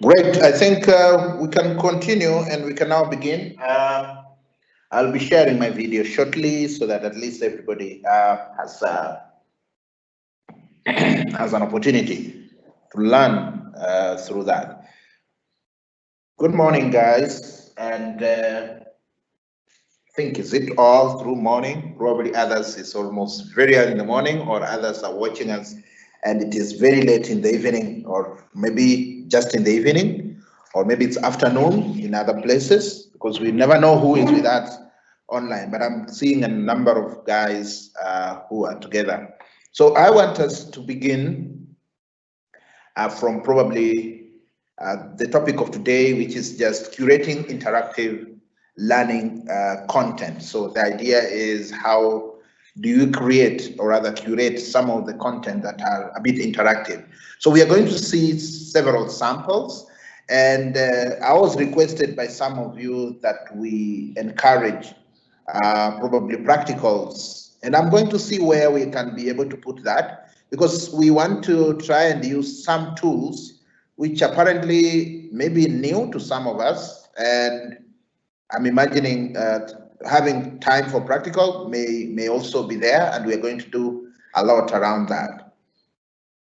Great. I think we can continue and we can now begin. I'll be sharing my video shortly so that at least everybody has an opportunity to learn through that. Good morning, guys. And I think is it all through morning? Probably others is almost very early in the morning, or others are watching us and it is very late in the evening, or maybe just in the evening, or maybe it's afternoon in other places, because we never know who is with us online. But I'm seeing a number of guys who are together. So I want us to begin from probably the topic of today, which is just curating interactive learning content. So the idea is, how do you create, or rather curate, some of the content that are a bit interactive? So we are going to see several samples, and I was requested by some of you that we encourage probably practicals, and I'm going to see where we can be able to put that, because we want to try and use some tools which apparently may be new to some of us, and I'm imagining having time for practical may also be there, and we're going to do a lot around that.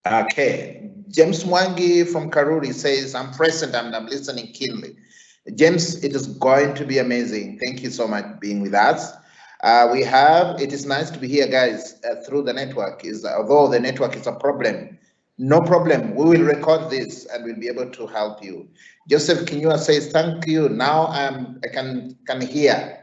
Okay, James Mwangi from Karuri says, I'm present and I'm listening keenly. James, it is going to be amazing. Thank you so much for being with us. It is nice to be here, guys, through the network. Although the network is a problem, no problem. We will record this and we'll be able to help you. Joseph Kinyua says, thank you. Now I can hear.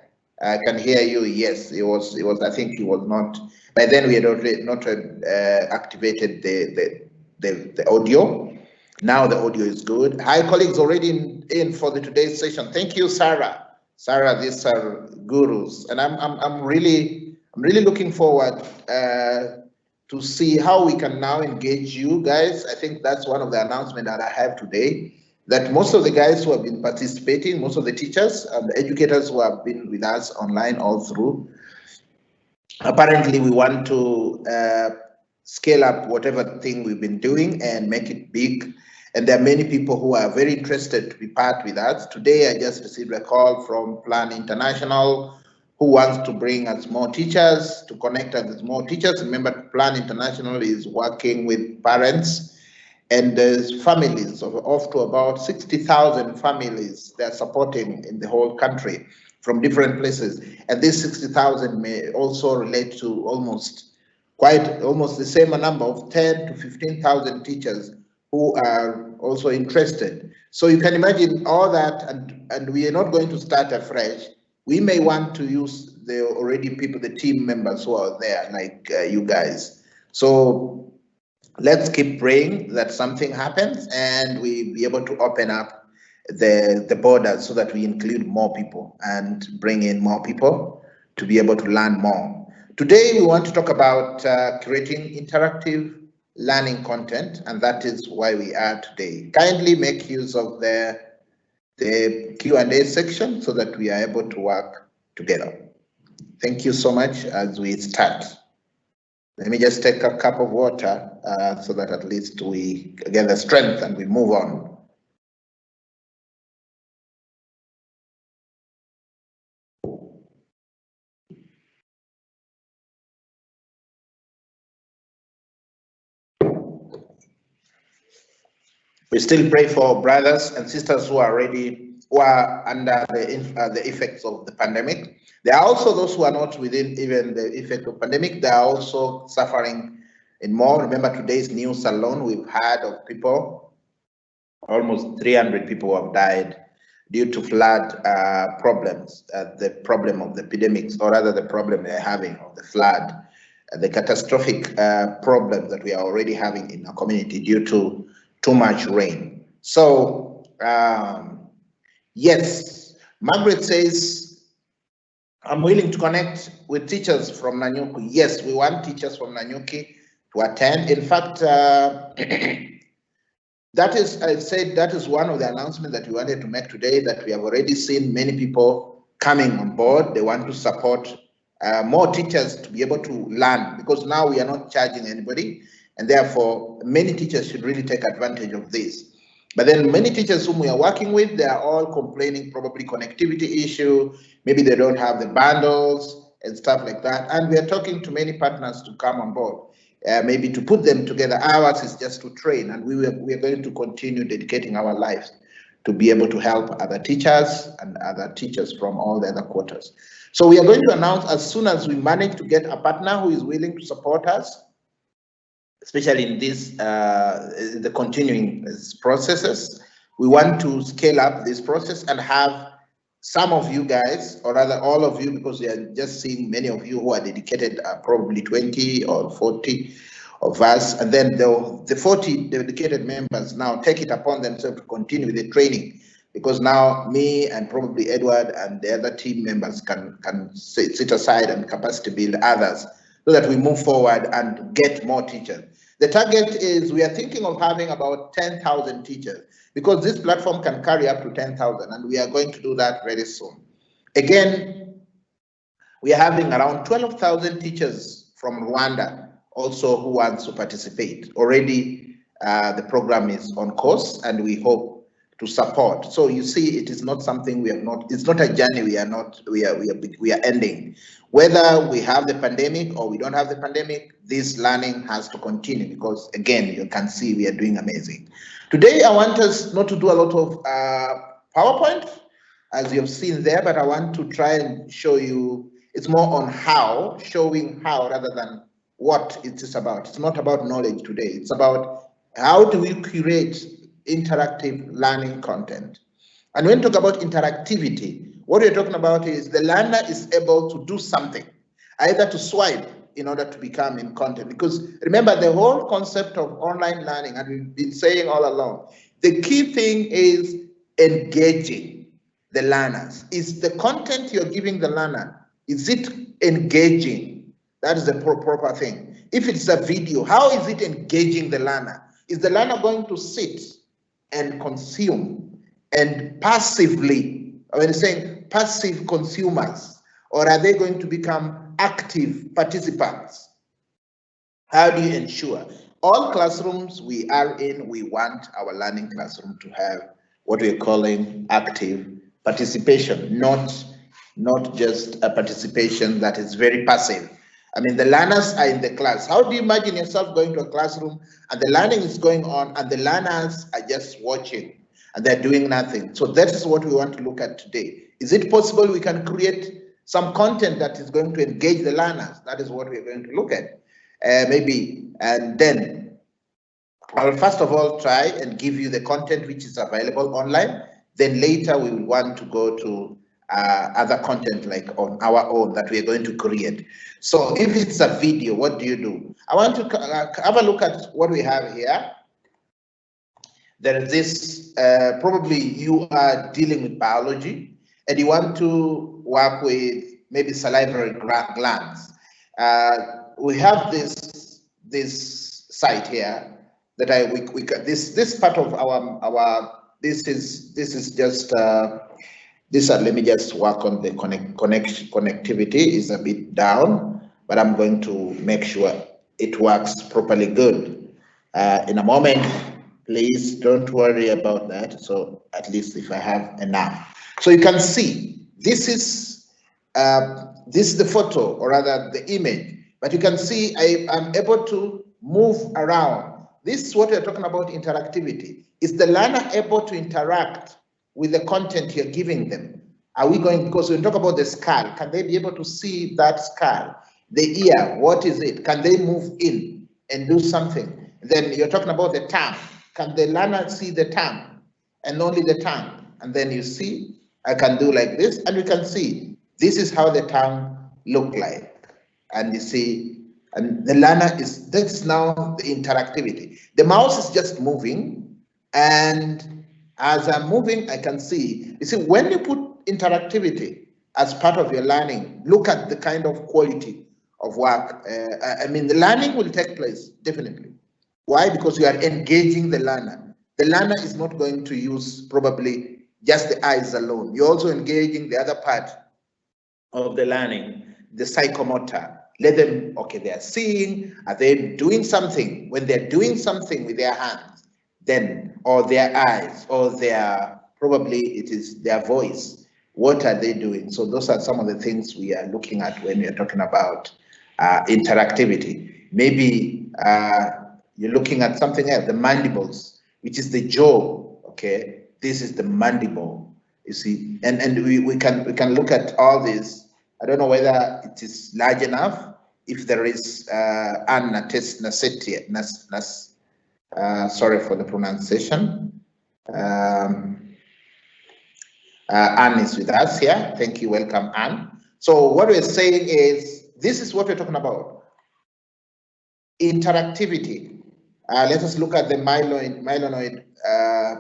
I can hear you. Yes, it was. I think it was not. By then we had already not activated the audio. Now the audio is good. Hi, colleagues, already in for the today's session. Thank you, Sarah. Sarah, these are gurus, and I'm really looking forward to see how we can now engage you guys. I think that's one of the announcements that I have today, that most of the guys who have been participating, most of the teachers and the educators who have been with us online all through, apparently we want to scale up whatever thing we've been doing and make it big. And there are many people who are very interested to be part with us. Today, I just received a call from Plan International, who wants to bring us more teachers, to connect us with more teachers. Remember, Plan International is working with parents, and there's families of to about 60,000 families they're supporting in the whole country from different places. And these 60,000 may also relate to almost the same number of 10 to 15,000 teachers who are also interested. So you can imagine all that, and we are not going to start afresh. We may want to use the already people, the team members who are there, like you guys. So let's keep praying that something happens and we be able to open up the borders so that we include more people and bring in more people to be able to learn more. Today, we want to talk about creating interactive learning content, and that is why we are today. Kindly make use of the Q&A section so that we are able to work together. Thank you so much as we start. Let me just take a cup of water so that at least we get the strength and we move on. We still pray for brothers and sisters who are under the effects of the pandemic. There are also those who are not within even the effect of pandemic. They are also suffering in more. Remember today's news alone, we've heard of people, almost 300 people who have died due to flood problems, the problem of the epidemics, or rather the problem they're having of the flood, the catastrophic problem that we are already having in our community due to too much rain. So, yes, Margaret says, I'm willing to connect with teachers from Nanyuki. Yes, we want teachers from Nanyuki to attend. In fact, that is one of the announcements that we wanted to make today, that we have already seen many people coming on board. They want to support more teachers to be able to learn, because now we are not charging anybody, and therefore many teachers should really take advantage of this. But then many teachers whom we are working with, they are all complaining probably connectivity issue, maybe they don't have the bundles and stuff like that. And we are talking to many partners to come on board, maybe to put them together. Ours is just to train, and we are going to continue dedicating our lives to be able to help other teachers and other teachers from all the other quarters. So we are going to announce as soon as we manage to get a partner who is willing to support us, especially in this the continuing processes. We want to scale up this process and have some of you guys, or rather all of you, because we are just seeing many of you who are dedicated, probably 20 or 40 of us, and then the 40 dedicated members now take it upon themselves to continue the training, because now me and probably Edward and the other team members can sit aside and capacity build others so that we move forward and get more teachers. The target is, we are thinking of having about 10,000 teachers, because this platform can carry up to 10,000, and we are going to do that very soon. Again, we are having around 12,000 teachers from Rwanda also who want to participate. Already the program is on course, and we hope to support. So you see, it is not something we have not, it's not a journey we are ending. Whether we have the pandemic or we don't have the pandemic, this learning has to continue, because again, you can see we are doing amazing. Today, I want us not to do a lot of PowerPoint, as you have seen there, but I want to try and show you, it's more on how, showing how rather than what it is about. It's not about knowledge today, it's about how do we curate interactive learning content. And when we talk about interactivity, what we're talking about is the learner is able to do something, either to swipe in order to become in content. Because remember, the whole concept of online learning, and we've been saying all along, the key thing is engaging the learners. Is the content you're giving the learner, is it engaging? That is the proper thing. If it's a video, how is it engaging the learner? Is the learner going to sit and consume and passively, when saying passive consumers, or are they going to become active participants? How do you ensure? All classrooms we are in, we want our learning classroom to have what we're calling active participation, not just a participation that is very passive. I mean, the learners are in the class. How do you imagine yourself going to a classroom and the learning is going on and the learners are just watching and they're doing nothing? So that is what we want to look at today. Is it possible we can create some content that is going to engage the learners? That is what we're going to look at. Maybe, and then I'll first of all try and give you the content which is available online. Then later we will want to go to other content like on our own that we're going to create. So if it's a video, what do you do? I want to have a look at what we have here. There is this, probably you are dealing with biology and you want to work with maybe salivary glands. We have this site here that this part of our this is just let me just work on the connectivity is a bit down, but I'm going to make sure it works properly good. In a moment, please don't worry about that. So at least if I have enough. So you can see this is the photo, or rather the image, but you can see I'm able to move around. This is what we're talking about, interactivity. Is the learner able to interact with the content you're giving them? Are we going, because we talk about the skull, can they be able to see that skull? The ear, what is it? Can they move in and do something? Then you're talking about the tongue. Can the learner see the tongue and only the tongue? And then you see, I can do like this, and we can see, this is how the tongue look like. And you see, and the learner is, that's now the interactivity. The mouse is just moving, and as I'm moving, I can see. You see, when you put interactivity as part of your learning, look at the kind of quality of work. I mean, the learning will take place, definitely. Why? Because you are engaging the learner. The learner is not going to use probably just the eyes alone. You're also engaging the other part of the learning, the psychomotor. Let them, okay, they are seeing, are they doing something? When they're doing something with their hands, then, or their eyes, or their, probably it is their voice. What are they doing? So those are some of the things we are looking at when we are talking about interactivity. Maybe you're looking at something else, the mandibles, which is the jaw. Okay, this is the mandible. You see, and we can look at all this. I don't know whether it is large enough. If there is sorry for the pronunciation. Anne is with us here. Thank you. Welcome, Anne. So what we're saying is, this is what we're talking about. Interactivity. Let us look at the myeloid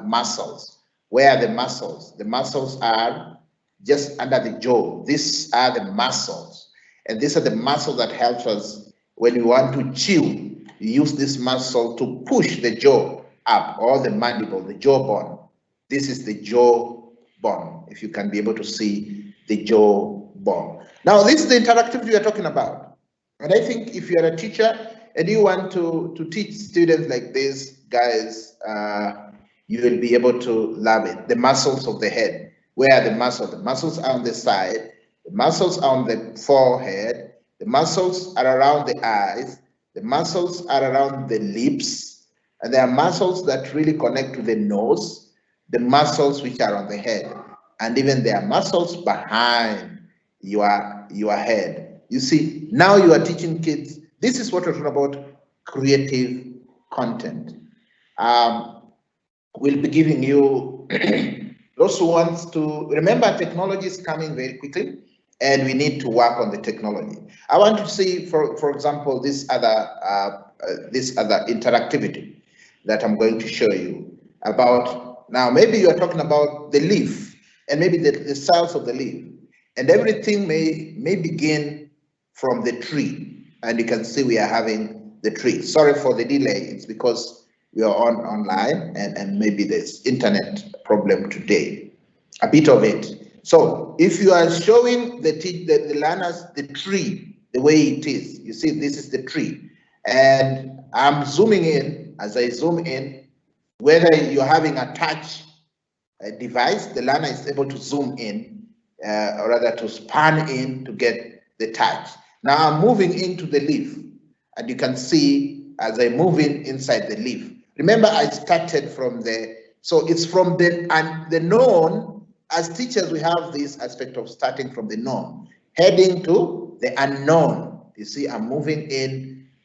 muscles. Where are the muscles? The muscles are just under the jaw. These are the muscles. And these are the muscles that help us when we want to chew. You use this muscle to push the jaw up, or the mandible, the jawbone. This is the jawbone, if you can be able to see the jawbone. Now, this is the interactivity we are talking about. And I think if you're a teacher and you want to teach students like this, guys, you will be able to love it. The muscles of the head. Where are the muscles? The muscles are on the side. The muscles are on the forehead. The muscles are around the eyes. The muscles are around the lips. And there are muscles that really connect to the nose. The muscles which are on the head. And even there are muscles behind your head. You see, now you are teaching kids. This is what we're talking about, creative content. We'll be giving you those who want to remember, technology is coming very quickly, and we need to work on the technology. I want to see, for example, this other interactivity that I'm going to show you about. Now, maybe you are talking about the leaf, and maybe the cells of the leaf, and everything may begin from the tree. And you can see we are having the tree. Sorry for the delay. It's because we are online, and maybe there's internet problem today, a bit of it. So if you are showing the learners the tree, the way it is, you see this is the tree. And I'm zooming in. As I zoom in, whether you're having a touch device, the learner is able to zoom in, or rather to span in to get the touch. Now I'm moving into the leaf, and you can see as I move inside the leaf. Remember, I started from so it's from the known. As teachers, we have this aspect of starting from the known, heading to the unknown. You see, I'm moving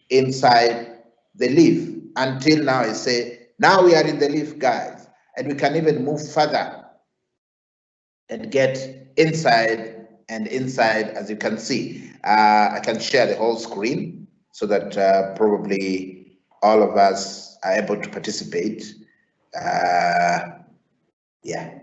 inside the leaf until now I say, now we are in the leaf, guys, and we can even move further and get inside and inside, as you can see. I can share the whole screen so that probably all of us are able to participate. Yeah,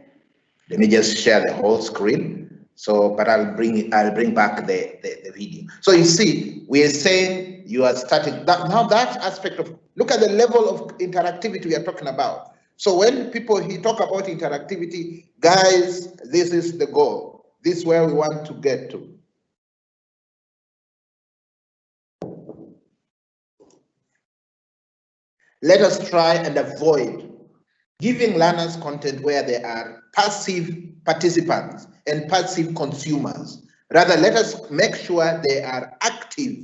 let me just share the whole screen. So, but I'll bring back the video. So you see, we are saying you are starting that now. That aspect of, look at the level of interactivity we are talking about. So when people talk about interactivity, guys, this is the goal. This is where we want to get to. Let us try and avoid giving learners content where they are passive participants and passive consumers. Rather, let us make sure they are active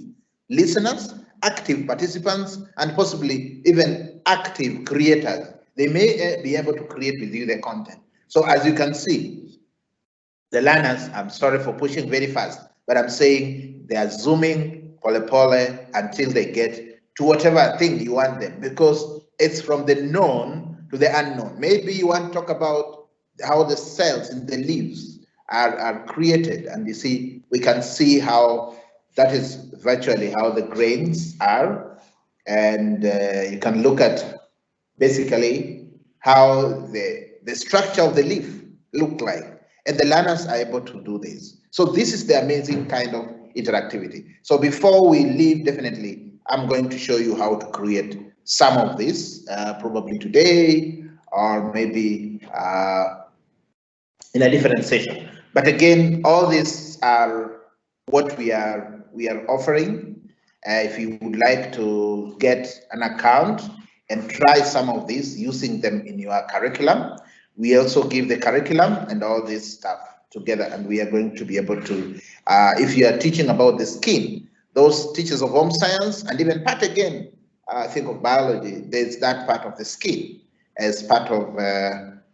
listeners, active participants, and possibly even active creators. They may be able to create with you the content. So as you can see, the learners, I'm sorry for pushing very fast, but I'm saying they are zooming pole until they get to whatever thing you want them, because it's from the known to the unknown. Maybe you want to talk about how the cells in the leaves are created, and you see, we can see how that is virtually how the grains are, and you can look at basically how the structure of the leaf look like, and the learners are able to do this. So this is the amazing kind of interactivity. So before we leave, definitely I'm going to show you how to create some of this, probably today or maybe in a different session. But again, all these are what we are offering. If you would like to get an account, and try some of these, using them in your curriculum. We also give the curriculum and all this stuff together, and we are going to be able to, if you are teaching about the skin, those teachers of home science, and even part again, I think of biology, there's that part of the skin as part of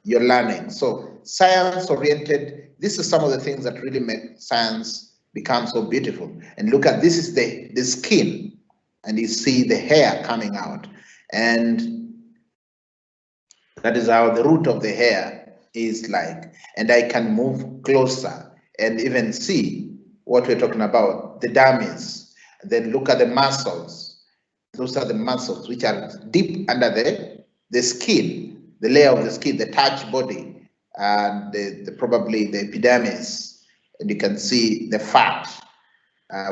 your learning. So science oriented, this is some of the things that really make science become so beautiful. And look at, this is the skin, and you see the hair coming out, and that is how the root of the hair is like. And I can move closer and even see what we're talking about, the dermis. Then look at the muscles. Those are the muscles which are deep under the skin, the layer of the skin, the touch body, and probably the epidermis. And you can see the fat,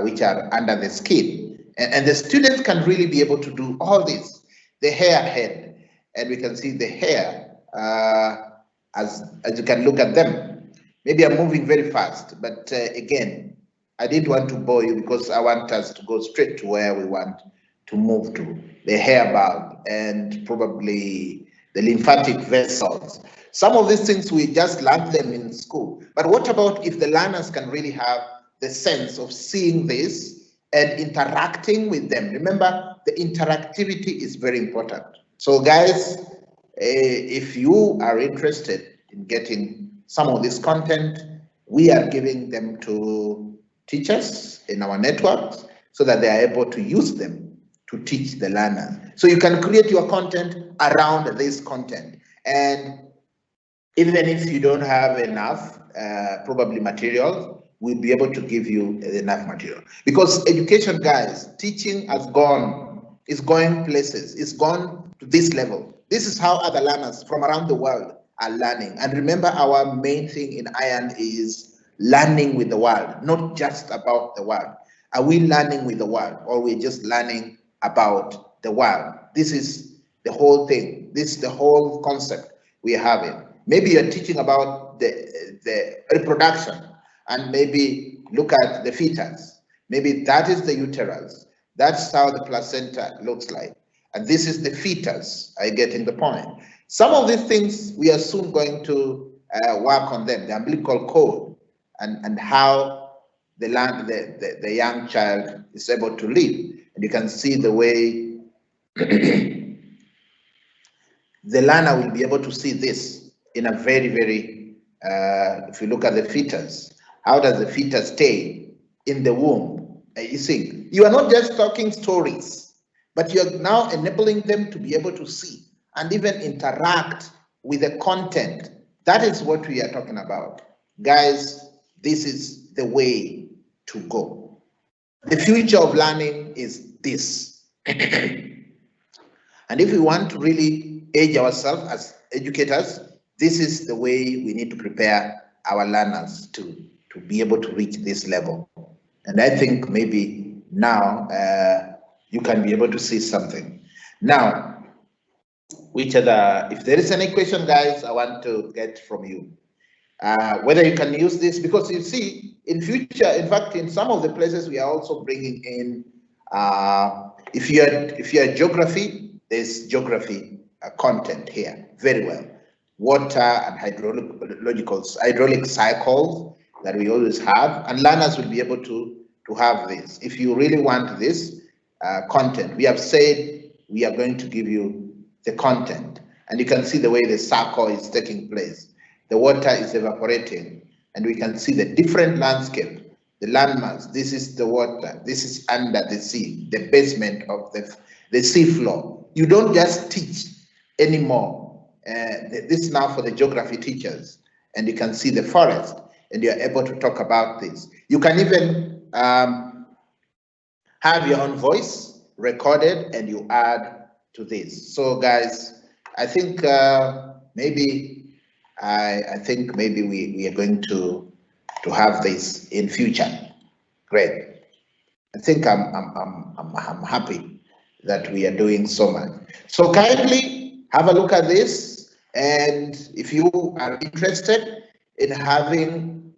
which are under the skin. And the students can really be able to do all this. The hair head, and we can see the hair as you can look at them. Maybe I'm moving very fast, but again, I didn't want to bore you because I want us to go straight to where we want to move to, the hair bulb and probably the lymphatic vessels. Some of these things we just learned them in school, but what about if the learners can really have the sense of seeing this and interacting with them? Remember, the interactivity is very important. So guys, if you are interested in getting some of this content, we are giving them to teachers in our networks so that they are able to use them to teach the learners. So you can create your content around this content. And even if you don't have enough, probably materials, we'll be able to give you enough material. Because education, guys, teaching is going places, it's gone to this level. This is how other learners from around the world are learning. And remember, our main thing in ION is learning with the world, not just about the world. Are we learning with the world, or we're just learning about the world? This is the whole thing. This is the whole concept we are having. Maybe you're teaching about the reproduction, and maybe look at the fetus. Maybe that is the uterus. That's how the placenta looks like. And this is the fetus. Are you getting the point? Some of these things we are soon going to work on them, the umbilical cord, and how the young child is able to live. And you can see the way the learner will be able to see this in a very, very, if you look at the fetus, how does the fetus stay in the womb? You see, you are not just talking stories, but you are now enabling them to be able to see and even interact with the content. That is what we are talking about. Guys, this is the way to go. The future of learning is this. And if we want to really age ourselves as educators, this is the way we need to prepare our learners to be able to reach this level. And I think maybe now you can be able to see something. Now, which other, if there is any question, guys, I want to get from you. Whether you can use this, because you see, in future, in fact, in some of the places we are also bringing in, if you're geography, there's geography content here, very well. Water and hydraulic cycles that we always have, and learners will be able to have this. If you really want this content, we have said we are going to give you the content, and you can see the way the circle is taking place. The water is evaporating, and we can see the different landscape, the landmass. This is the water, this is under the sea, the basement of the sea floor. You don't just teach anymore. This is now for the geography teachers, and you can see the forest, and you're able to talk about this. You can even have your own voice recorded, and you add to this. So guys, I think maybe we are going to have this in future. Great. I think I'm happy that we are doing so much. So kindly have a look at this, and if you are interested in having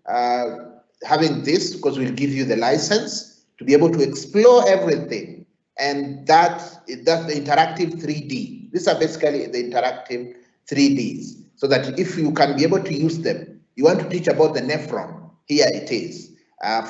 this, because we'll give you the license to be able to explore everything, and that's the interactive 3D. 3D. These are basically the interactive 3Ds, so that if you can be able to use them, you want to teach about the nephron, here it is,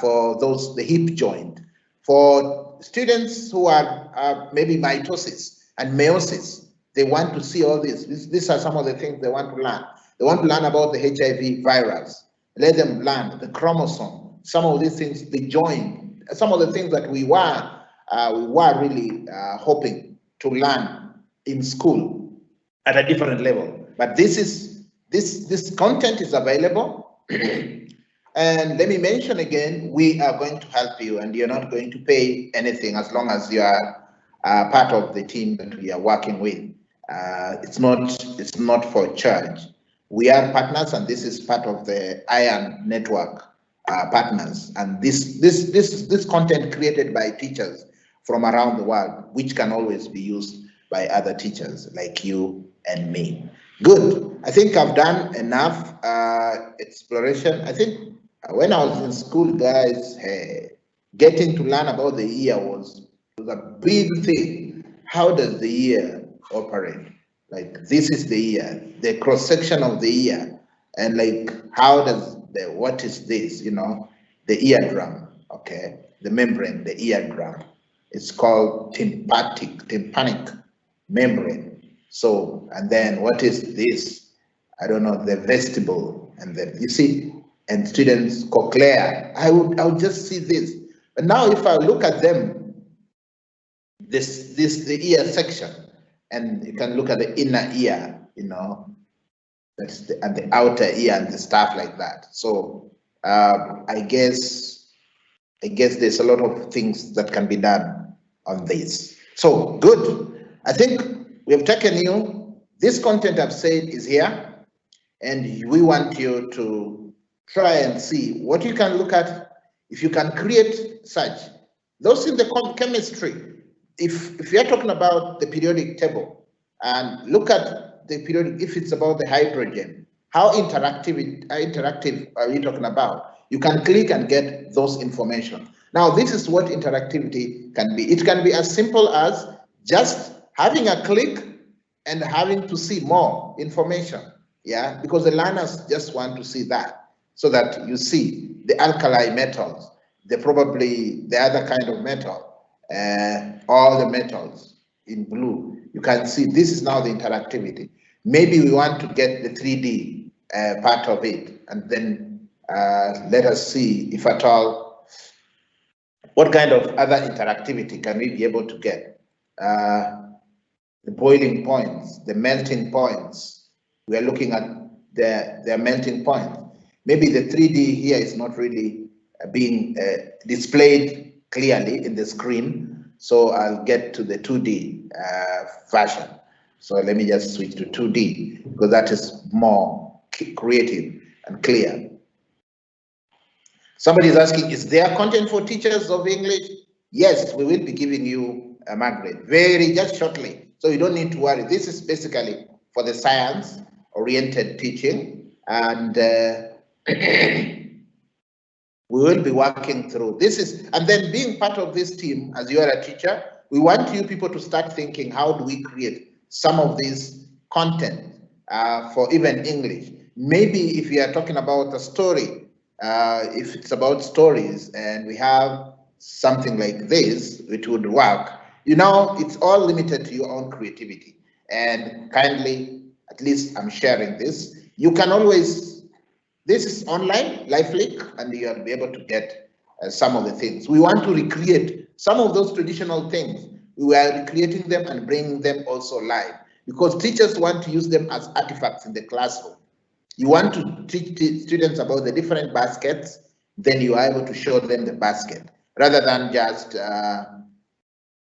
for those, the hip joint. For students who are maybe mitosis and meiosis, they want to see all this. These are some of the things they want to learn. They want to learn about the HIV virus. Let them learn the chromosome, some of these things, the joint, some of the things that we were really hoping to learn in school at a different level. But this content is available. And let me mention again, we are going to help you, and you're not going to pay anything as long as you are part of the team that we are working with. It's not for charge. We are partners, and this is part of the ION network partners. And this content created by teachers from around the world, which can always be used by other teachers like you and me. Good. I think I've done enough exploration. I think when I was in school, guys, getting to learn about the ear was a big thing. How does the ear operate? Like, this is the ear, the cross section of the ear, and like, how does what is this? You know, the eardrum. Okay, the membrane, the eardrum. It's called tympanic membrane. So, and then what is this? I don't know, the vestibule, and then you see, and students cochlea. I would just see this. But now if I look at them, the ear section, and you can look at the inner ear, you know, that's and the outer ear and the stuff like that. So I guess there's a lot of things that can be done on this. So good. I think we have taken you. This content I've said is here, and we want you to try and see what you can look at. If you can create such, those in the chemistry, if you're talking about the periodic table, and look at the periodic, if it's about the hydrogen, how interactive are you talking about? You can click and get those information. Now, this is what interactivity can be. It can be as simple as just having a click and having to see more information. Yeah, because the learners just want to see that, so that you see the alkali metals, probably the other kind of metal, all the metals in blue. You can see this is now the interactivity. Maybe we want to get the 3D part of it, and then let us see if at all, what kind of other interactivity can we be able to get? The boiling points, the melting points. We are looking at their melting point. Maybe the 3D here is not really being displayed clearly in the screen. So I'll get to the 2D version. So let me just switch to 2D, because that is more creative and clear. Somebody is asking, is there content for teachers of English? Yes, we will be giving you, Margaret, just shortly. So you don't need to worry. This is basically for the science-oriented teaching, and we will be working through this. And then being part of this team, as you are a teacher, we want you people to start thinking, how do we create some of this content for even English? Maybe if you are talking about a story, if it's about stories, and we have something like this, it would work. You know, it's all limited to your own creativity. And kindly, at least I'm sharing this. You can always, this is online, live link, and you'll be able to get some of the things. We want to recreate some of those traditional things. We are recreating them and bringing them also live, because teachers want to use them as artifacts in the classroom. You want to teach students about the different baskets, then you are able to show them the basket, rather than just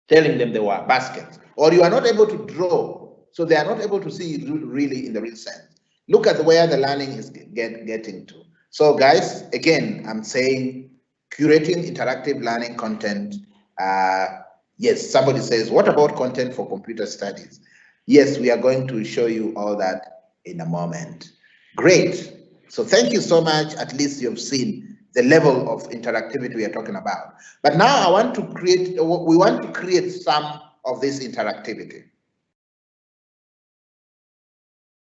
telling them they were baskets. Or you are not able to draw, so they are not able to see really in the real sense. Look at where the learning is getting to. So guys, again, I'm saying curating interactive learning content. Yes, somebody says, what about content for computer studies? Yes, we are going to show you all that in a moment. Great. So thank you so much. At least you've seen the level of interactivity we are talking about. But now we want to create some of this interactivity.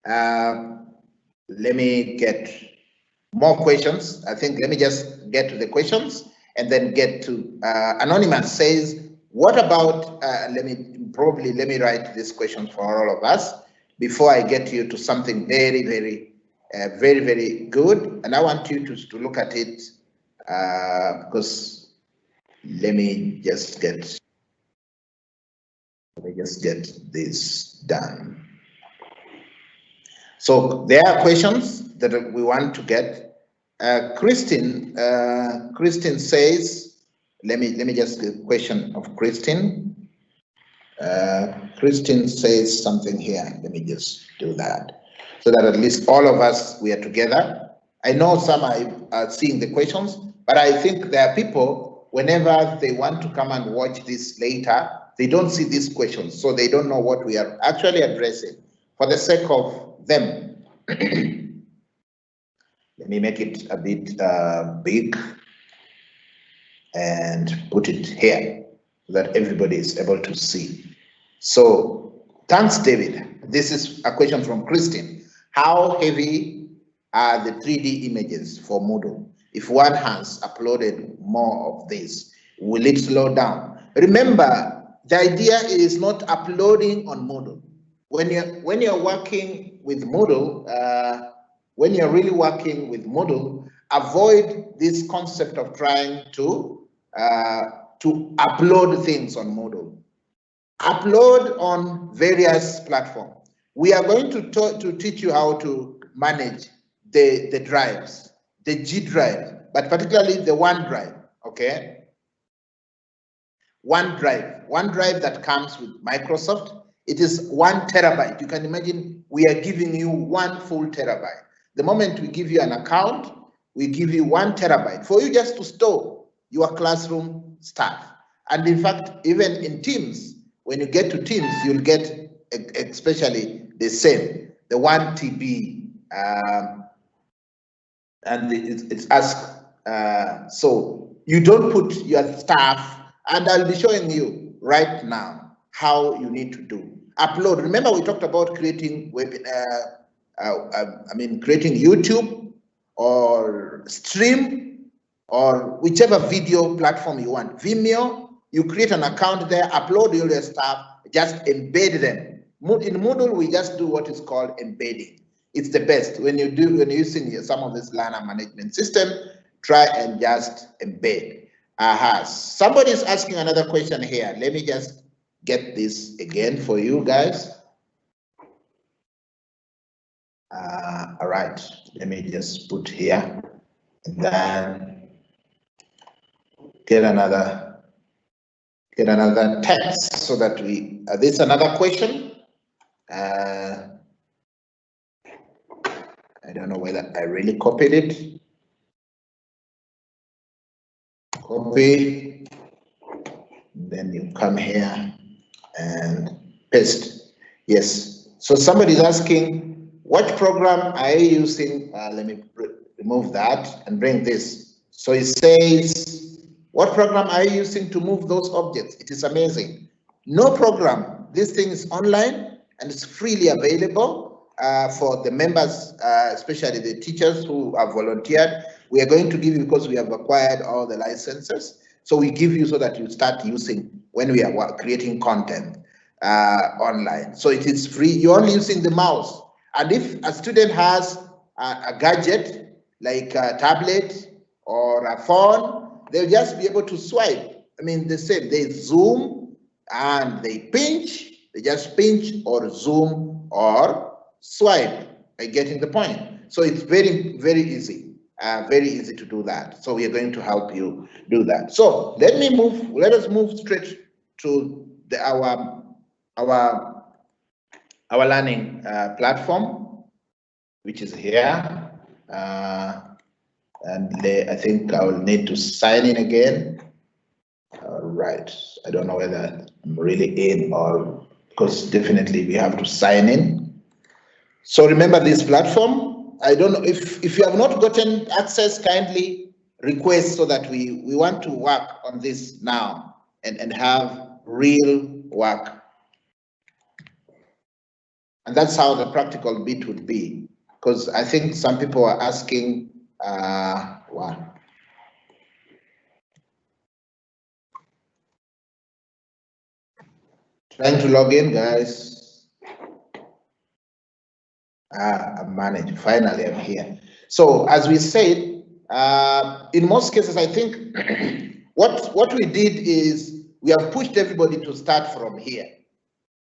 Let me get more questions. I think let me just get to the questions and then get to Anonymous says, what about, let me write this question for all of us before I get you to something very, very good. And I want you to look at it because let me just get this done. So there are questions that we want to get. Christine says, let me just get a question of Christine. Christine says something here. Let me just do that so that at least all of us, we are together. I know some are seeing the questions, but I think there are people, whenever they want to come and watch this later, they don't see these questions, so they don't know what we are actually addressing. For the sake of them, let me make it a bit big and put it here so that everybody is able to see. So thanks, David. This is a question from Christine. How heavy are the 3D images for Moodle? If one has uploaded more of this, will it slow down? Remember, the idea is not uploading on Moodle. When you're working with Moodle, when you're really working with Moodle, avoid this concept of trying to upload things on Moodle. Upload on various platforms. We are going to teach you how to manage the drives, the G drive, but particularly the OneDrive, okay? OneDrive that comes with Microsoft. It is 1 terabyte. You can imagine we are giving you 1 full terabyte. The moment we give you an account, we give you 1 terabyte for you just to store your classroom stuff. And in fact, even in Teams, when you get to Teams, you'll get especially the same, the 1 TB, and it's asked. So you don't put your stuff, and I'll be showing you right now how you need to do. Upload. Remember, we talked about creating creating YouTube or Stream or whichever video platform you want. Vimeo, you create an account there, upload all your stuff, just embed them. In Moodle, we just do what is called embedding. It's the best. When you're using some of this learner management system, try and just embed. Somebody is asking another question here. Let me just get this again for you guys. All right, let me just put here and then get another text so that we, this another question. I don't know whether I really copied it. Copy, then you come here and paste. Yes, so somebody's asking, what program are you using? Let me remove that and bring this. So it says, what program are you using to move those objects? It is amazing. No program. This thing is online and it's freely available for the members, especially the teachers who have volunteered. We are going to give you, because we have acquired all the licenses. So we give you so that you start using when we are creating content online. So it is free. You're only using the mouse. And if a student has a gadget like a tablet or a phone, they'll just be able to swipe. I mean, the same. They zoom and they pinch. They just pinch or zoom or swipe. By getting the point. So it's very, very easy. Very easy to do that. So we are going to help you do that. So let us move straight to our learning platform, which is here. And I think I will need to sign in again. All right. I don't know whether I'm really in or, because definitely we have to sign in. So remember this platform. I don't know if you have not gotten access, kindly request so that we want to work on this now and have real work. And that's how the practical bit would be. Because I think some people are asking, wow. Trying to log in, guys. I'm managed. Finally, I'm here. So as we said, in most cases, I think what we did is we have pushed everybody to start from here.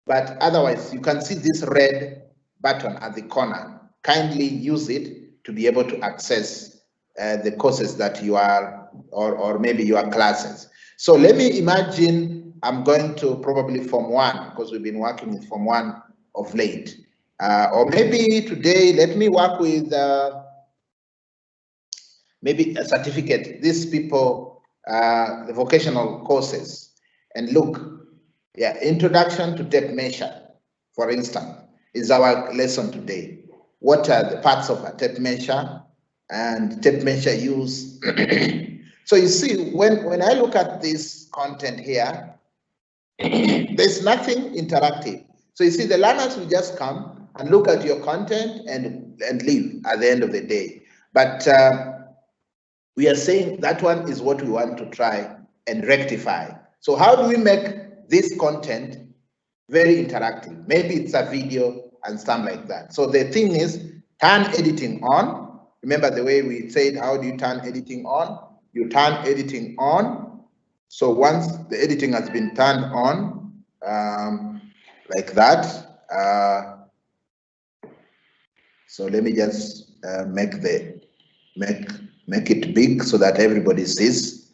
But otherwise, you can see this red button at the corner. Kindly use it to be able to access the courses that you are, or maybe your classes. So let me imagine I'm going to probably Form 1, because we've been working with Form 1 of late. Or maybe today, let me work with maybe a certificate. These people, the vocational courses. And look, yeah, introduction to tape measure, for instance, is our lesson today. What are the parts of a tape measure and tape measure use? So you see, when I look at this content here, there's nothing interactive. So you see, the learners will just come and look at your content and leave at the end of the day. But we are saying that one is what we want to try and rectify. So how do we make this content very interactive? Maybe it's a video and stuff like that. So the thing is, turn editing on. Remember the way we said, how do you turn editing on? You turn editing on. So once the editing has been turned on, like that. So let me just make it big so that everybody sees.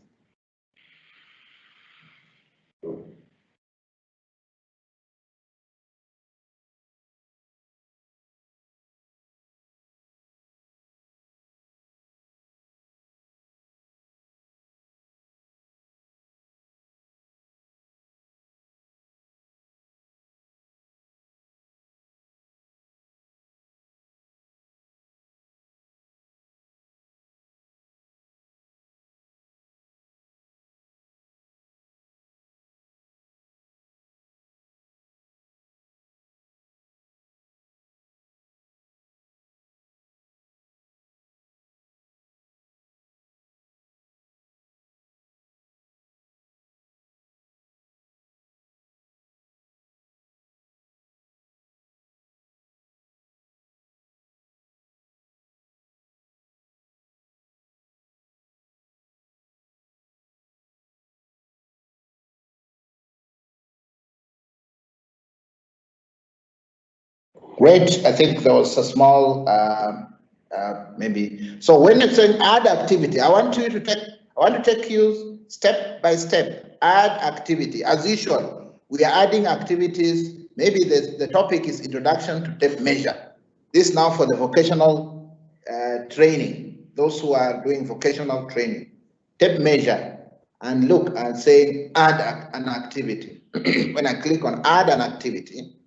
Great. I think there was a small maybe. So when it's an add activity, I want to take you step by step. Add activity. As usual, we are adding activities. Maybe the topic is introduction to tape measure. This now for the vocational training. Those who are doing vocational training, tape measure, and look and say add an activity. When I click on add an activity.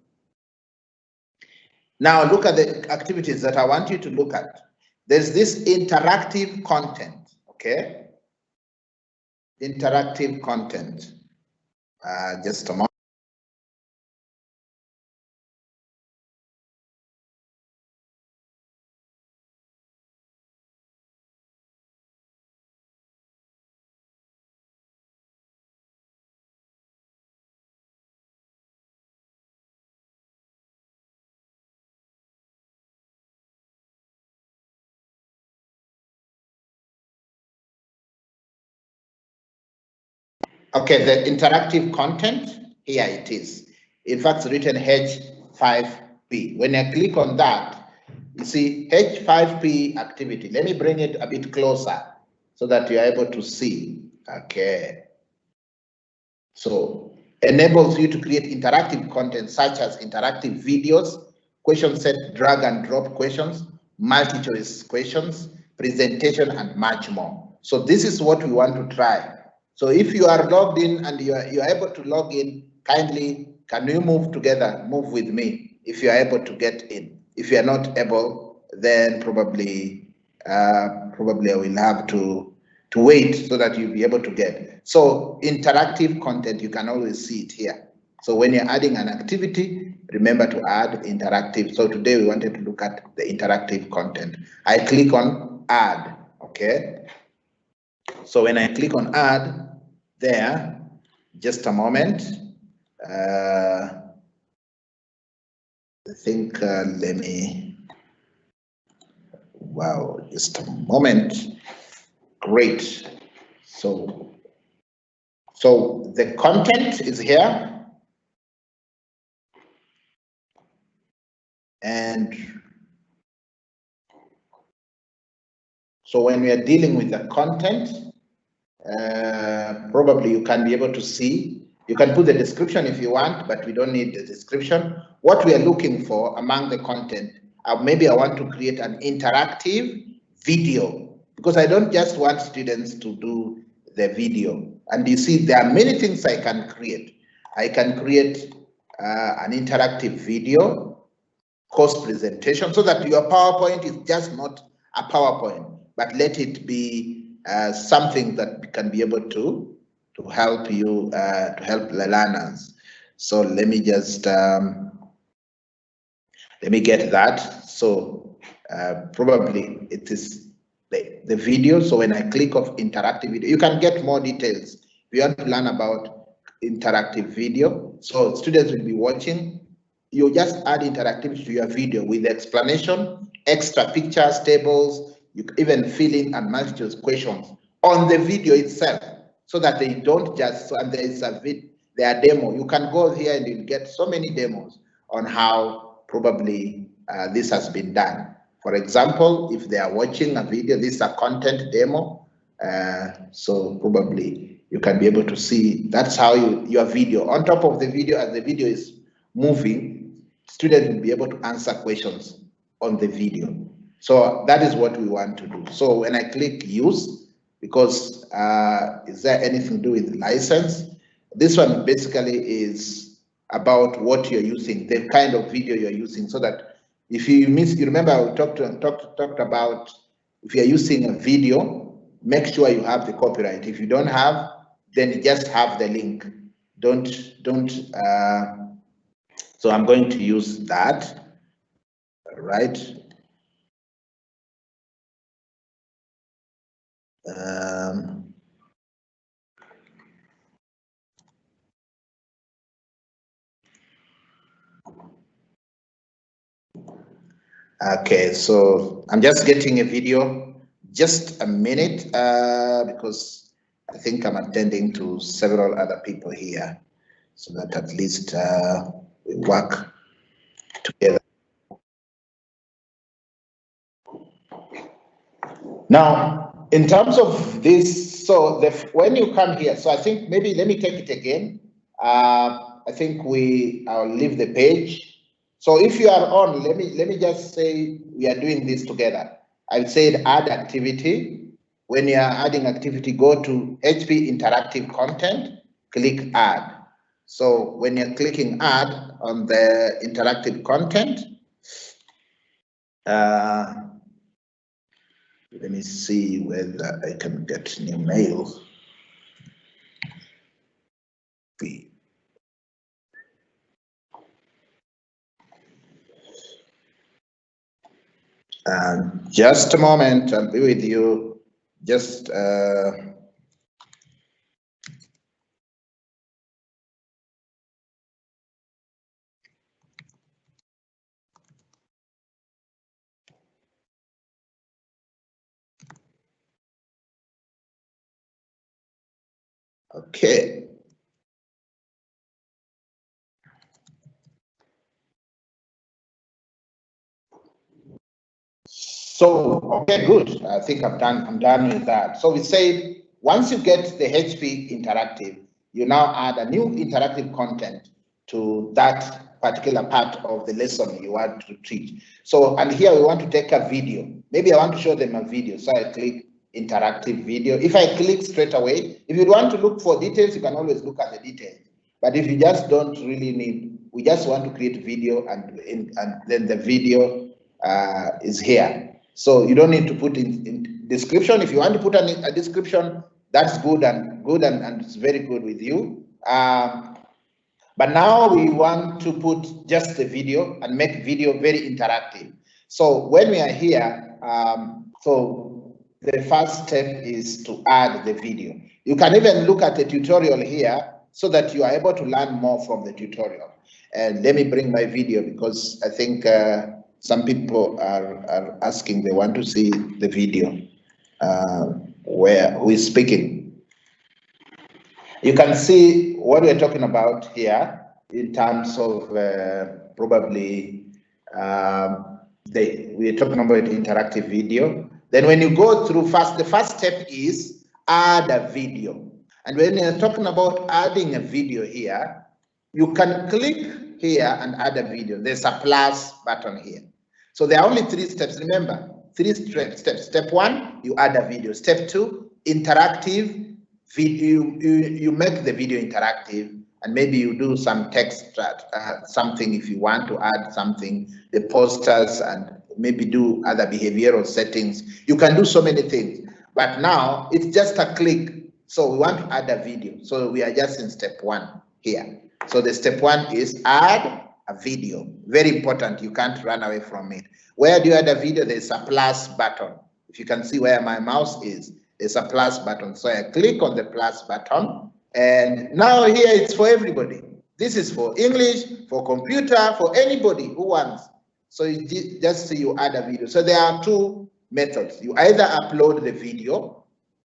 Now look at the activities that I want you to look at. There's this interactive content, okay? Interactive content. Just a moment. Okay, the interactive content, here it is. In fact, it's written H5P. When I click on that, you see H5P activity. Let me bring it a bit closer so that you're able to see. Okay. So enables you to create interactive content such as interactive videos, question set, drag and drop questions, multi-choice questions, presentation, and much more. So this is what we want to try. So if you are logged in and you are able to log in, kindly, can you move together, move with me if you are able to get in. If you are not able, then probably I will have to wait so that you'll be able to get. So interactive content, you can always see it here. So when you're adding an activity, remember to add interactive. So today we wanted to look at the interactive content. I click on add, okay? So when I click on add there, just a moment. I think let me, wow, just a moment. Great. So the content is here. And so when we are dealing with the content, probably you can be able to see, you can put the description if you want, but we don't need the description. What we are looking for among the content, maybe I want to create an interactive video, because I don't just want students to do the video. And you see, there are many things I can create. I can create an interactive video, course presentation, so that your PowerPoint is just not a PowerPoint, but let it be something that can be able to help you, to help the learners. So let me just let me get that. So probably it is the video. So when I click of interactive video, you can get more details if you want to learn about interactive video. So students will be watching. You just add interactivity to your video with explanation, extra pictures, tables, you even fill in and multiple questions on the video itself, so that they don't just, and there is their demo. You can go here and you'll get so many demos on how probably this has been done. For example, if they are watching a video, this is a content demo. So probably you can be able to see, that's how your video, on top of the video, as the video is moving, students will be able to answer questions on the video. So that is what we want to do. So when I click use, because is there anything to do with license? This one basically is about what you're using, the kind of video you're using, so that if you miss, you remember I talked about, if you're using a video, make sure you have the copyright. If you don't have, then just have the link. Don't. So I'm going to use that, right? Okay, so I'm just getting a video, just a minute, because I think I'm attending to several other people here, so that at least we work together. Now, in terms of this, so when you come here, so I think maybe let me take it again. I think I'll leave the page. So if you are on, let me just say we are doing this together. I've said add activity. When you are adding activity, go to HP interactive content, click add. So when you're clicking add on the interactive content, let me see whether I can get new mail. Just a moment, I'll be with you. Just okay. So, okay, good. I think I'm done with that. So we say once you get the HP interactive, you now add a new interactive content to that particular part of the lesson you want to teach. So, and here we want to take a video. Maybe I want to show them a video. So I click interactive video. If I click straight away, if you want to look for details, you can always look at the details. But if you just don't really need, we just want to create video, and then the video is here. So you don't need to put in description. If you want to put a description, that's good and it's very good with you. But now we want to put just the video and make video very interactive. So when we are here, so the first step is to add the video. You can even look at the tutorial here so that you are able to learn more from the tutorial. And let me bring my video because I think some people are asking, they want to see the video who is speaking. You can see what we're talking about here in terms of probably we're talking about interactive video. Then when you go through the first step is add a video. And when you're talking about adding a video here, you can click here and add a video. There's a plus button here. So there are only 3 steps. Remember, 3 steps. Step 1, you add a video. Step 2, interactive video. You make the video interactive, and maybe you do some text, something if you want to add something, the posters, and maybe do other behavioral settings. You can do so many things. But now it's just a click. So we want to add a video. So we are just in step 1 here. So the step 1 is add a video. Very important. You can't run away from it. Where do you add a video? There's a plus button. If you can see where my mouse is, there's a plus button. So I click on the plus button, and now here it's for everybody. This is for English, for computer, for anybody who wants. So you just see you add a video. So there are 2 methods. You either upload the video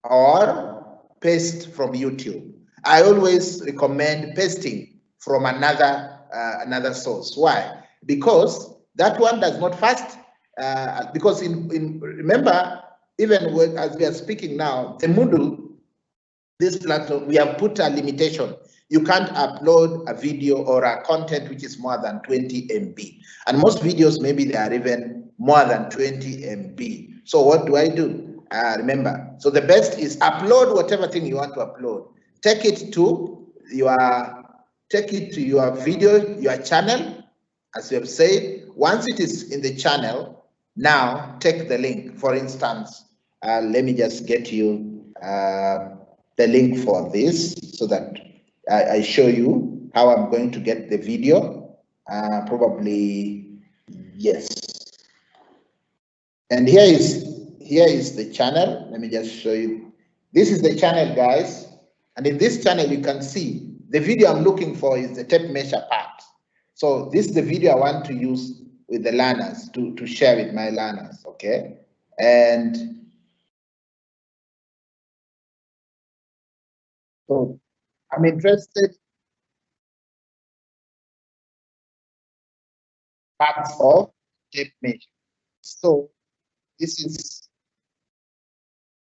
or paste from YouTube. I always recommend pasting from another source. Why? Because that one does not fast. Because remember, even as we are speaking now, the Moodle, this platform, we have put a limitation. You can't upload a video or a content which is more than 20 MB. And most videos, maybe they are even more than 20 MB. So what do? Remember, so the best is upload whatever thing you want to upload. Take it to your video, your channel, as we have said. Once it is in the channel, now take the link. For instance, let me just get you the link for this so that I show you how I'm going to get the video. Probably, yes. And here is the channel. Let me just show you. This is the channel, guys. And in this channel, you can see the video I'm looking for is the tape measure part. So this is the video I want to use with the learners to share with my learners, okay? And so I'm interested parts of tape measure. So this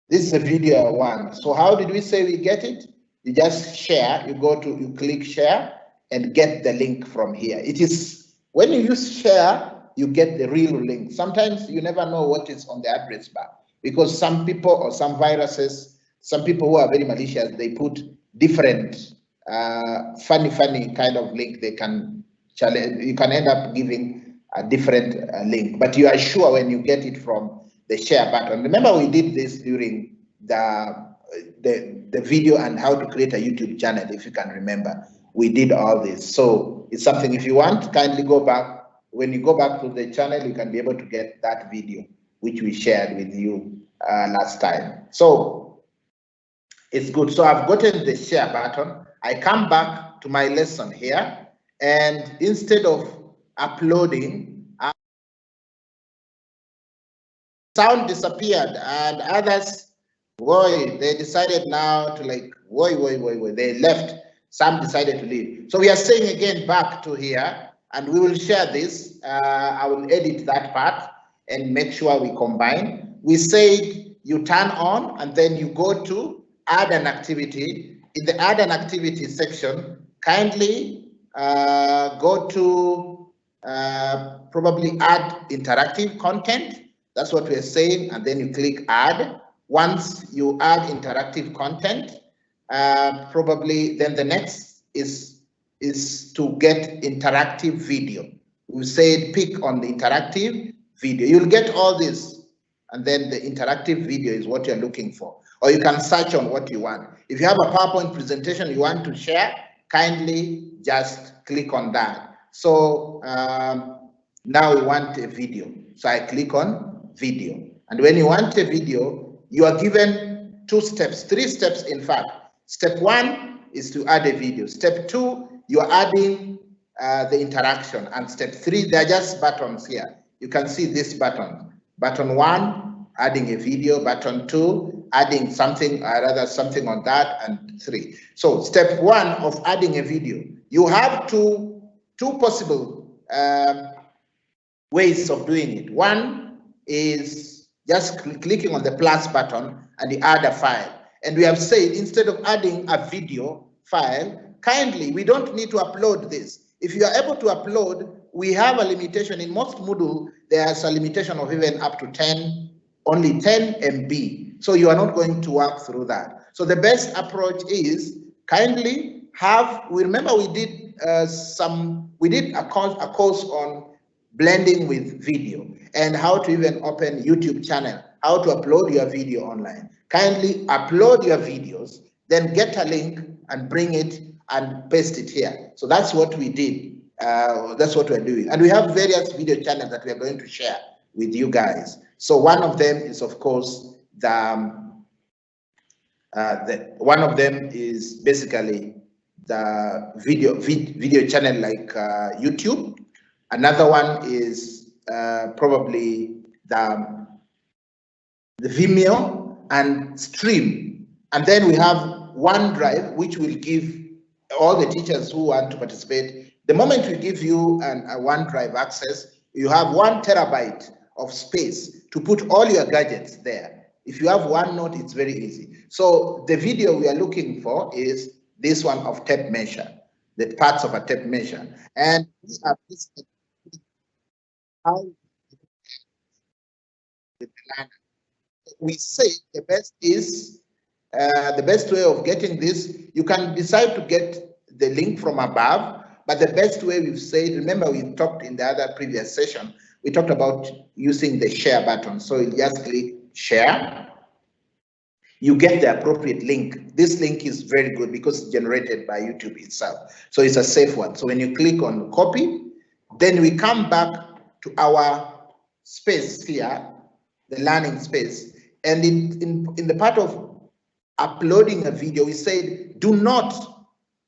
is a video I want. So how did we say we get it? You just share, you click share and get the link from here. It is, when you use share, you get the real link. Sometimes you never know what is on the address bar because some people or some viruses, some people who are very malicious, they put different funny kind of link. They can challenge, you can end up giving a different link, but you are sure when you get it from the share button. Remember, we did this during the video and how to create a YouTube channel. If you can remember, we did all this. So it's something, if you want, kindly go back. When you go back to the channel, you can be able to get that video which we shared with you last time. So it's good. So I've gotten the share button. I come back to my lesson here, and instead of uploading, sound disappeared, and others, they decided now to they left. Some decided to leave. So we are saying again back to here, and we will share this. I will edit that part and make sure we combine. We said you turn on and then you go to add an activity. In the add an activity section, kindly go to probably add interactive content. That's what we're saying, and then you click add. Once you add interactive content, probably then the next is to get interactive video. We said pick on the interactive video. You'll get all this, and then the interactive video is what you're looking for. Or you can search on what you want. If you have a PowerPoint presentation you want to share, kindly just click on that. So now we want a video. So I click on video. And when you want a video, you are given 2 steps, 3 steps in fact. Step 1 is to add a video. Step 2, you are adding the interaction. And step 3, they're just buttons here. You can see this button. Button 1, adding a video. Button 2, adding something, or rather something on that, and 3. So step 1 of adding a video, you have two possible ways of doing it. One is just clicking on the plus button and you add a file. And we have said instead of adding a video file, kindly, we don't need to upload this. If you are able to upload, we have a limitation. In most Moodle, there's a limitation of even up to 10, only 10 MB. So you are not going to work through that. So the best approach is kindly remember we did a course on blending with video and how to even open YouTube channel, how to upload your video online. Kindly upload your videos, then get a link and bring it and paste it here. So that's what we did. That's what we're doing. And we have various video channels that we are going to share with you guys. So one of them is, of course, one of them is basically the video channel like YouTube. Another one is probably the Vimeo and Stream. And then we have OneDrive, which will give all the teachers who want to participate. The moment we give you a OneDrive access, you have 1 terabyte of space to put all your gadgets there. If you have OneNote, it's very easy. So the video we are looking for is this one of tape measure, the parts of a tape measure. And how we say the best way of getting this, you can decide to get the link from above, but the best way we've said, remember we talked in the other previous session, we talked about using the share button. So you just click share, you get the appropriate link. This link is very good because it's generated by YouTube itself. So it's a safe one. So when you click on copy, then we come back to our space here, the learning space. And in the part of uploading a video, we said, do not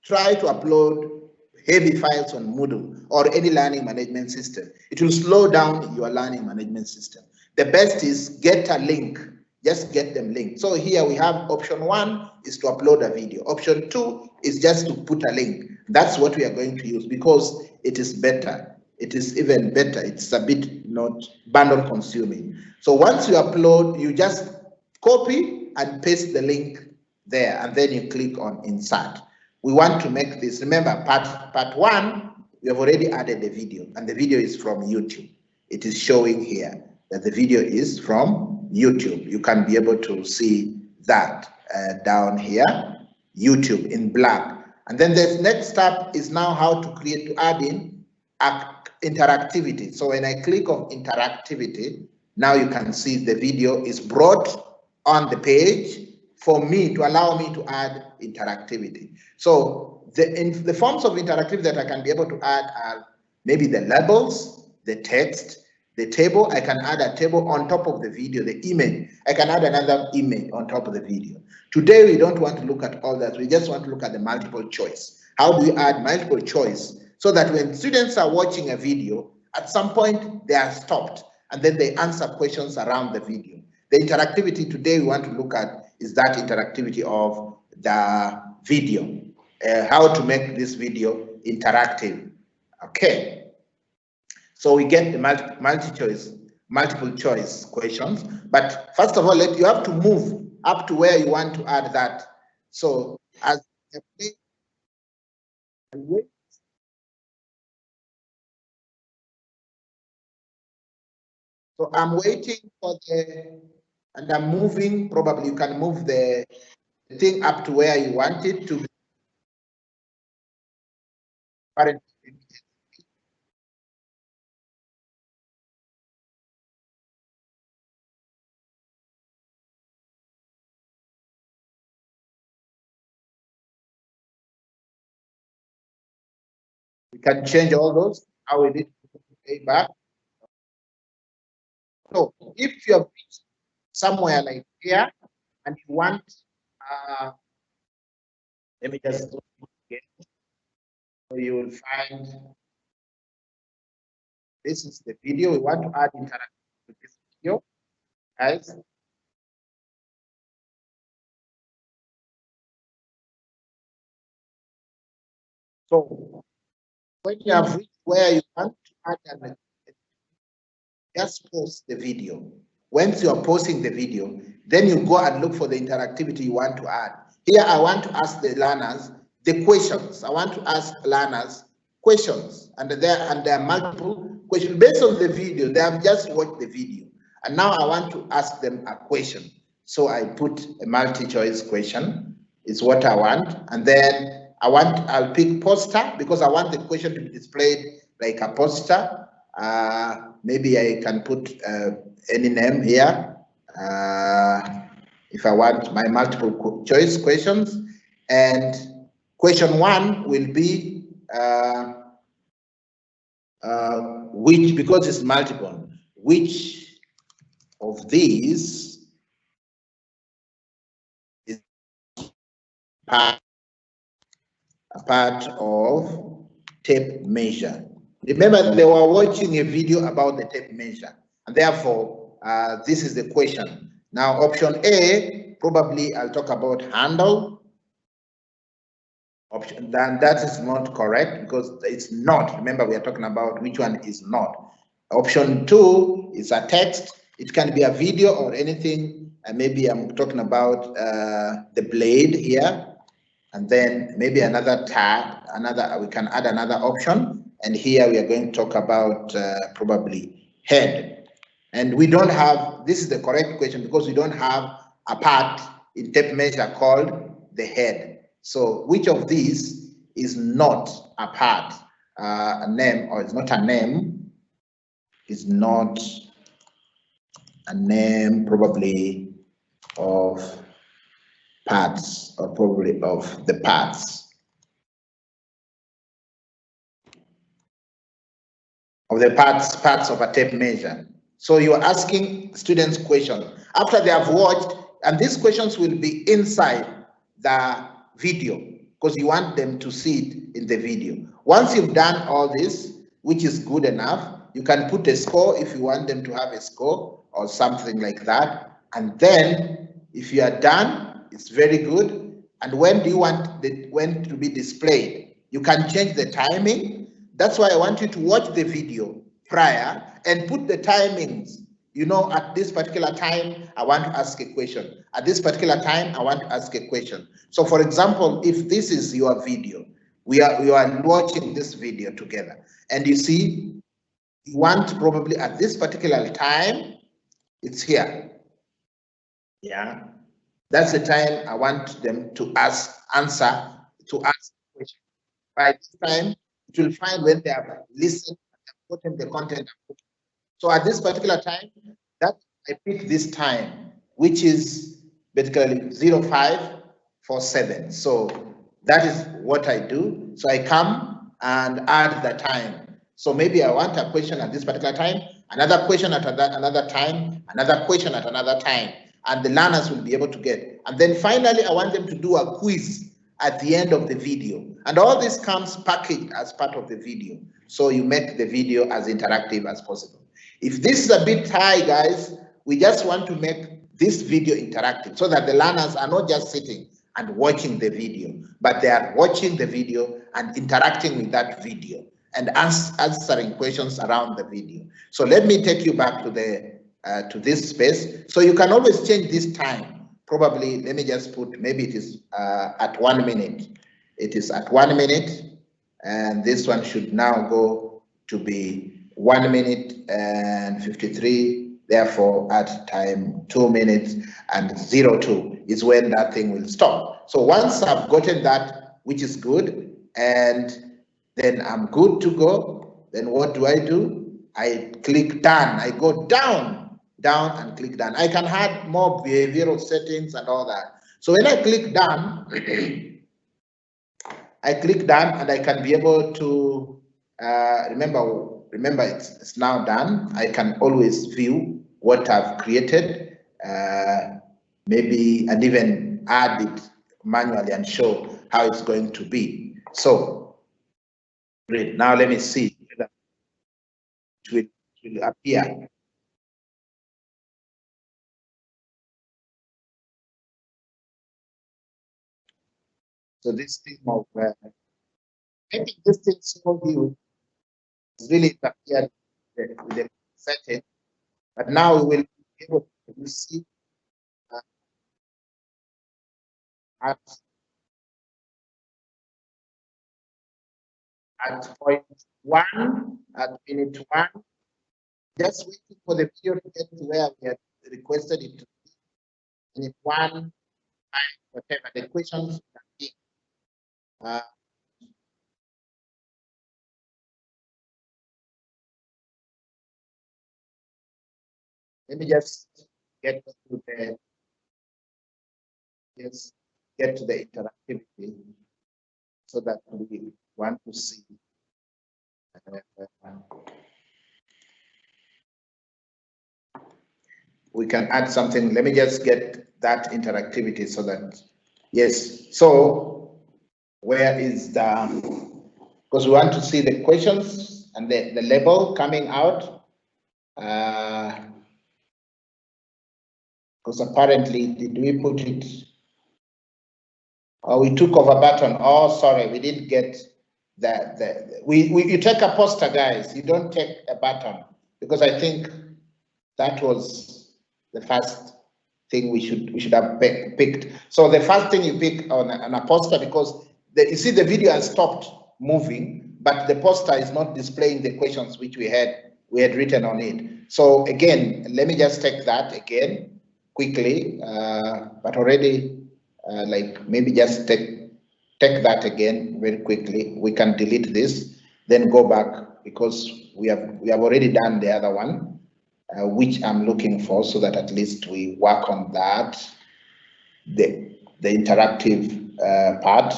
try to upload heavy files on Moodle or any learning management system. It will slow down your learning management system. The best is get a link. Just get them linked. So here we have option 1 is to upload a video. Option 2 is just to put a link. That's what we are going to use because it is better. It is even better. It's a bit not bundle consuming. So once you upload, you just copy and paste the link there, and then you click on insert. We want to make this, remember part 1, we have already added the video, and the video is from YouTube. It is showing here that the video is from YouTube. You can be able to see that down here, YouTube in black. And then the next step is now how to add in interactivity. So when I click on interactivity, now you can see the video is brought on the page for me to allow me to add interactivity. So the forms of interactivity that I can be able to add are maybe the labels, the text, the table. I can add a table on top of the video, the image. I can add another image on top of the video. Today, we don't want to look at all that. We just want to look at the multiple choice. How do we add multiple choice so that when students are watching a video, at some point they are stopped and then they answer questions around the video. The interactivity today we want to look at is that interactivity of the video, how to make this video interactive. Okay. So we get the multiple choice questions. But first of all, you have to move up to where you want to add that. So as so I'm waiting for and I'm moving. Probably you can move the thing up to where you want it to be. can change all those, how we need to pay back. So if you're somewhere like here and you want, let me just do it again. So you will find this is the video. We want to add interactivity to this video, guys. So when you have reached where you want to add an, just post the video. Once you are posting the video, then you go and look for the interactivity you want to add. Here, I want to ask the learners the questions. I want to ask learners questions, and there are multiple questions based on the video. They have just watched the video, and now I want to ask them a question. So I put a multi-choice question. Is what I want, and then I'll pick poster because I want the question to be displayed like a poster. Maybe I can put any name here. If I want my multiple choice questions, and question 1 will be which, because it's multiple, which of these is part of tape measure? Remember, they were watching a video about the tape measure, and therefore, this is the question. Now, option A, probably I'll talk about handle. Option, then that is not correct because it's not. Remember, we are talking about which one is not. Option 2 is a text. It can be a video or anything. Maybe I'm talking about the blade here. And then maybe another tab, we can add another option. And here we are going to talk about probably head. And we don't have, this is the correct question because we don't have a part in tape measure called the head. So which of these is not a part, a name, or it's not a name, is not a name probably of parts, or probably of the parts of a tape measure. So you're asking students questions after they have watched, and these questions will be inside the video because you want them to see it in the video. Once you've done all this, which is good enough, you can put a score if you want them to have a score or something like that. And then if you are done, it's very good. And when do you want when to be displayed? You can change the timing. That's why I want you to watch the video prior and put the timings. You know, at this particular time, I want to ask a question. At this particular time, I want to ask a question. So for example, if this is your video, we are watching this video together, and you see, you want probably at this particular time, it's here. Yeah. That's the time I want them to ask the question. By this time, it will find when they have listened and put in the content. So at this particular time, that I pick this time, which is basically 0547. So that is what I do. So I come and add the time. So maybe I want a question at this particular time, another question at another time, another question at another time, and the learners will be able to get. And then finally, I want them to do a quiz at the end of the video. And all this comes packaged as part of the video. So you make the video as interactive as possible. If this is a bit high, guys, we just want to make this video interactive so that the learners are not just sitting and watching the video, but they are watching the video and interacting with that video and answering questions around the video. So let me take you back to this space. So you can always change this time. Probably, let me just put, maybe it is at 1 minute. It is at 1 minute, and this one should now go to be 1 minute and 53. Therefore, at time 2 minutes and 02 is when that thing will stop. So once I've gotten that, which is good, and then I'm good to go, then what do? I click done. I go down and click done. I can add more behavioral settings and all that. So when I click done, I click done, and I can be able to remember it's now done. I can always view what I've created, maybe, and even add it manually and show how it's going to be. So great. Now let me see whether it will appear. So this thing of maybe this thing showed you really appeared with the setting, but now we will be able to see at point one, at minute one, just waiting for the video to get to where we had requested it to be. Minute one, whatever the questions can be. Let me just get to the interactivity so that we want to see. We can add something. Let me just get that interactivity so that, yes. So where is the, because we want to see the questions and the label coming out. Because apparently, did we put it? Oh, we took off a button. Oh, sorry, we didn't get that. You take a poster, guys. You don't take a button, because I think that was the first thing we should have picked. So the first thing you pick on a poster, because you see the video has stopped moving, but the poster is not displaying the questions which we had written on it. So again, let me just take that again quickly, but already like maybe just take that again very quickly. We can delete this, then go back, because we have already done the other one, which I'm looking for, so that at least we work on that, the interactive part.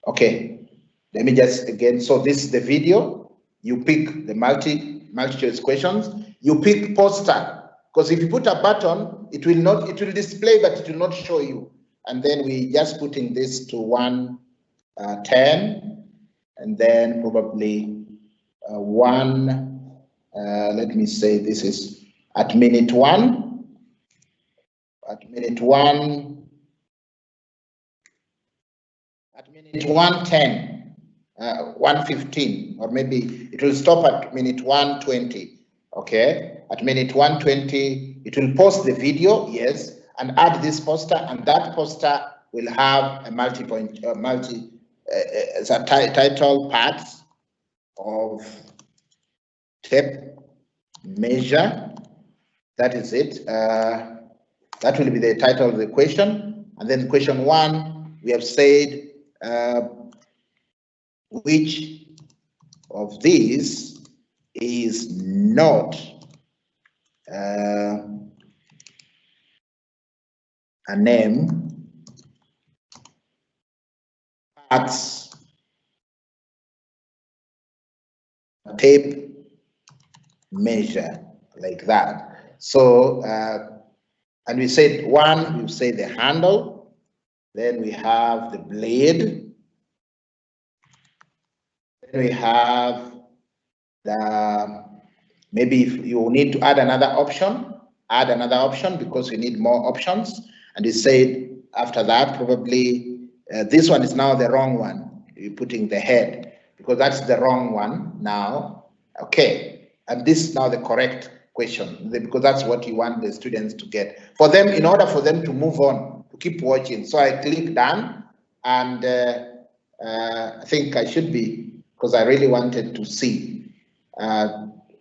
Okay, let me just again. So this is the video. You pick the multi choice questions. You pick poster, because if you put a button, it will display, but it will not show you. And then we just putting this to 1:10, and then probably 1. Let me say this is at minute 1. At minute 1. At minute 1:10, 1:15, or maybe it will stop at minute 1:20. Okay, at minute 1:20, it will post the video, yes, and add this poster, and that poster will have a title parts of tape measure. That is it. That will be the title of the question. And then question 1, we have said which of these is not a name parts tape measure, like that. So and we said 1, we say the handle, then we have the blade, then we have the, maybe if you need to add another option, because we need more options. And we said after that, probably this one is now the wrong one. You're putting the head, because that's the wrong one now. Okay, and this is now the correct question, because that's what you want the students to get. For them, in order for them to move on, to keep watching. So I click done, and I think I should be, because I really wanted to see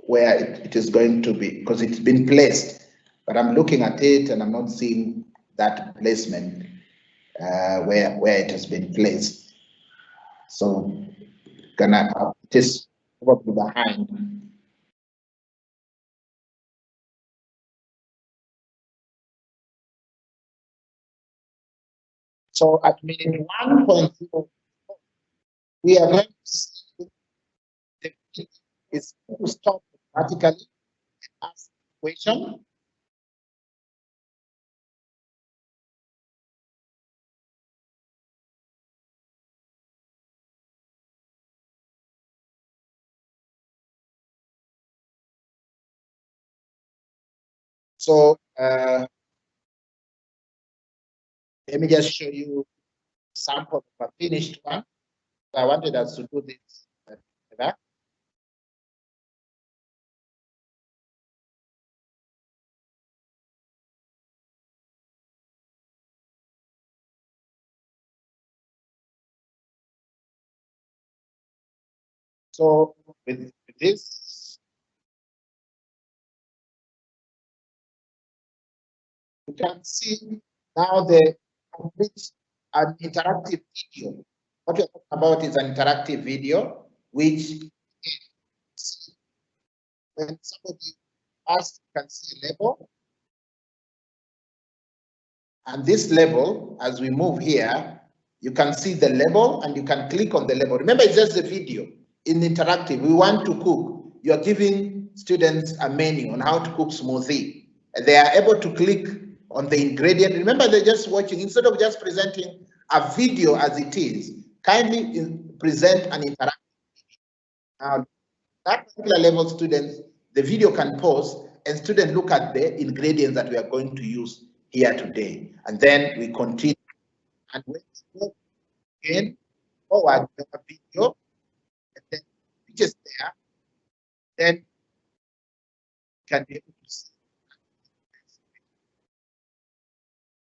where it is going to be, because it's been placed, but I'm looking at it and I'm not seeing that placement where it has been placed. So it is probably behind. So at minute 1.0, we are going to see the it's going to stop automatically and ask the question. So let me just show you a sample of a finished one. I wanted us to do this together. So with this, you can see now the complete an interactive video. What we're talking about is an interactive video, which when somebody asks, you can see a label. And this label, as we move here, you can see the label and you can click on the label. Remember, it's just a video. In interactive, we want to cook. You're giving students a menu on how to cook smoothie. They are able to click on the ingredient. Remember, they're just watching. Instead of just presenting a video as it is, kindly present an interactive. Now, that particular level students, the video can pause and students look at the ingredients that we are going to use here today. And then we continue. And when we go again, forward the video, and then which is there, then you can be able to see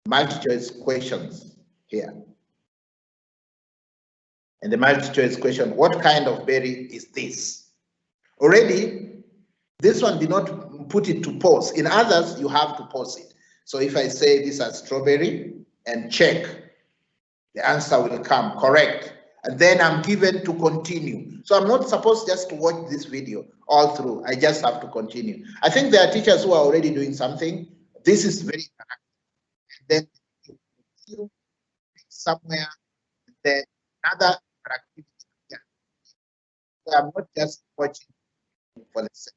multi-choice questions here. And the multi-choice question, what kind of berry is this? Already, this one did not put it to pause. In others, you have to pause it. So if I say this as strawberry and check, the answer will come correct. And then I'm given to continue. So I'm not supposed just to watch this video all through. I just have to continue. I think there are teachers who are already doing something. This is very interactive. And then you somewhere, then another interactivity. Yeah. So I'm not just watching for the sake.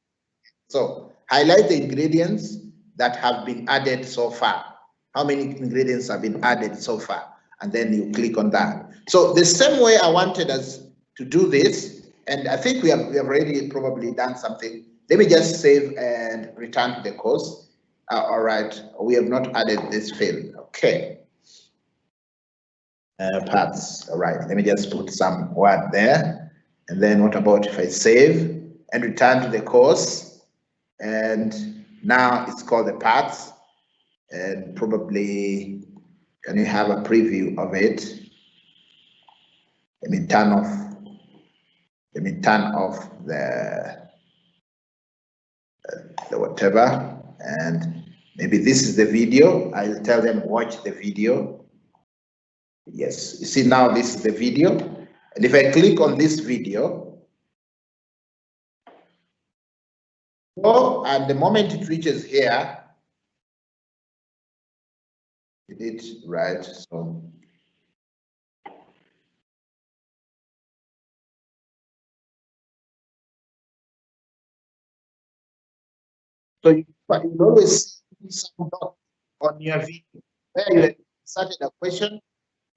So highlight the ingredients that have been added so far. How many ingredients have been added so far? And then you click on that. So the same way I wanted us to do this, and I think we have already probably done something. Let me just save and return to the course. All right, we have not added this field. Okay. Parts. All right, let me just put some word there. And then what about if I save and return to the course? And now it's called the parts. And probably, can you have a preview of it? Let me turn off the whatever, and maybe this is the video. I'll tell them watch the video. Yes, you see now this is the video, and if I click on this video, and the moment it reaches here, it right. So you always see some dot on your video where you started a question,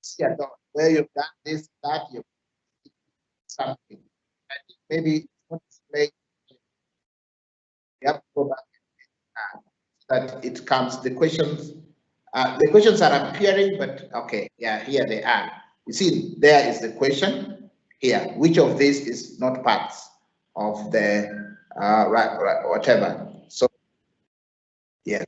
see a dot where you've done this, that, you've something. I think maybe it's not displayed. We have to go back that it comes. The questions are appearing, but okay, yeah, here they are. You see, there is the question here. Which of these is not parts of the right, whatever? So yeah.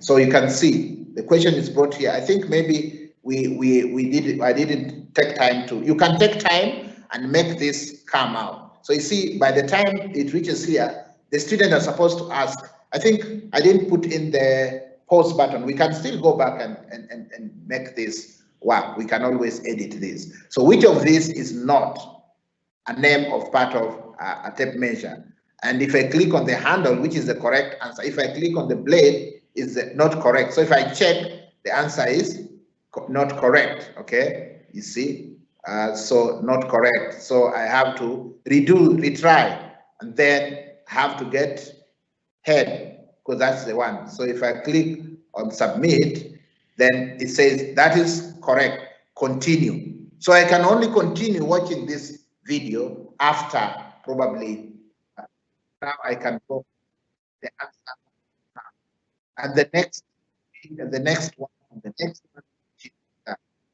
So you can see the question is brought here. I think maybe we did it. I didn't take time to. You can take time and make this come out. So you see, by the time it reaches here, the students are supposed to ask. I think I didn't put in the pause button. We can still go back and make this work. We can always edit this. So which of these is not a name of part of a tape measure? And if I click on the handle, which is the correct answer, if I click on the blade, is not correct. So if I check, the answer is not correct. Okay, you see, so not correct. So I have to retry, and then have to get head, because that's the one. So if I click on submit, then it says that is correct, continue. So I can only continue watching this video after probably, now I can go the answer, and the next one, and the next one.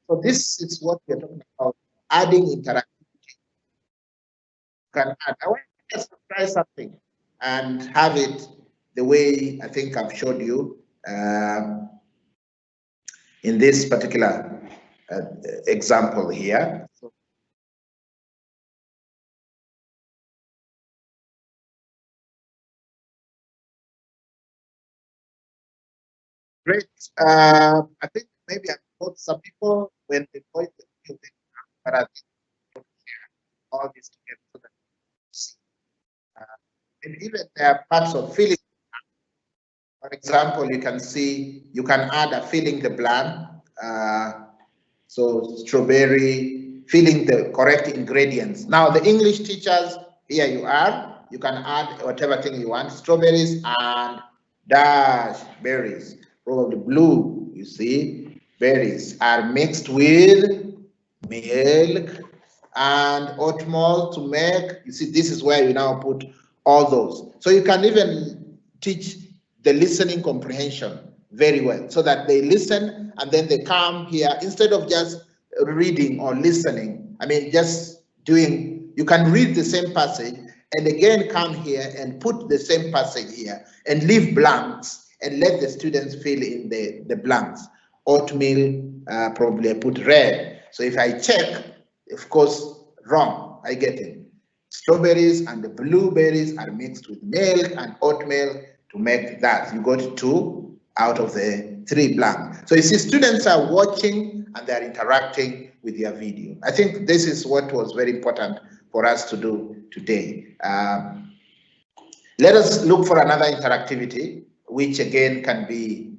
So this is what we're talking about, adding interactivity. Can add. I want us to try something and have it the way I think I've showed you in this particular example here. Great. I think maybe I thought some people when they voice the video, but I think all this together so that and even there are parts of filling. For example, you can see you can add a filling the blank. So strawberry, filling the correct ingredients. Now the English teachers, here you are. You can add whatever thing you want. Strawberries and dash berries. Probably blue, you see. Berries are mixed with milk and oatmeal to make, you see, this is where you now put all those. So you can even teach the listening comprehension very well, so that they listen and then they come here instead of just reading or listening. I mean, just doing, you can read the same passage and again come here and put the same passage here and leave blanks and let the students fill in the blanks. Oatmeal, probably I put red. So if I check, of course, wrong, I get it. Strawberries and the blueberries are mixed with milk and oatmeal to make that. You got 2 out of the 3 blank. So you see, students are watching and they're interacting with your video. I think this is what was very important for us to do today. Let us look for another interactivity, which again can be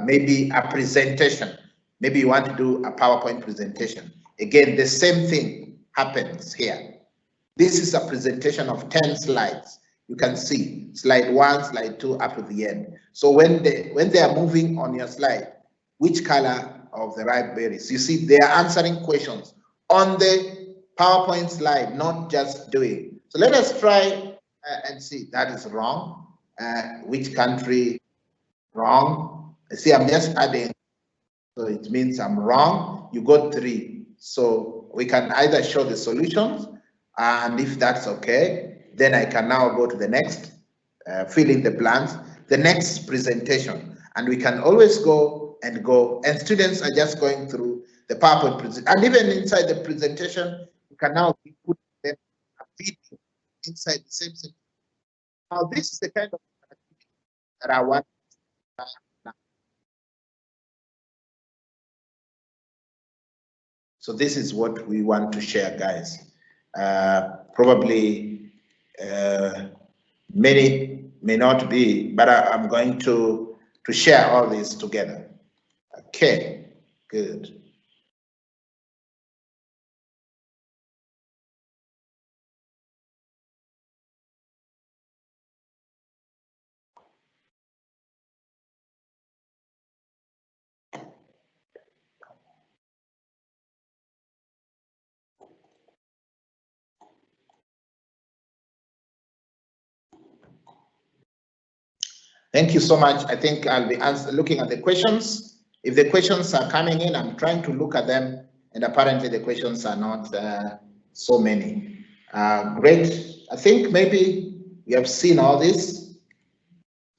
maybe a presentation. Maybe you want to do a PowerPoint presentation. Again, the same thing happens here. This is a presentation of 10 slides. You can see slide 1, slide 2, up to the end. So when they are moving on your slide, which color of the ripe berries? You see, they are answering questions on the PowerPoint slide, not just doing. So let us try and see. That is wrong. Which country? Wrong. See, I'm just adding. So it means I'm wrong. You got 3. So we can either show the solutions, and if that's okay, then I can now go to the next, fill in the blanks, the next presentation. And we can always go, and students are just going through the PowerPoint presentation. And even inside the presentation, you can now put them a video inside the same section. Now, this is the kind of activity that I want. So this is what we want to share, guys. Probably many may not be, but I'm going to share all this together. Okay, good. Thank you so much. I think I'll be looking at the questions. If the questions are coming in, I'm trying to look at them, and apparently the questions are not so many. Great. I think maybe we have seen all this.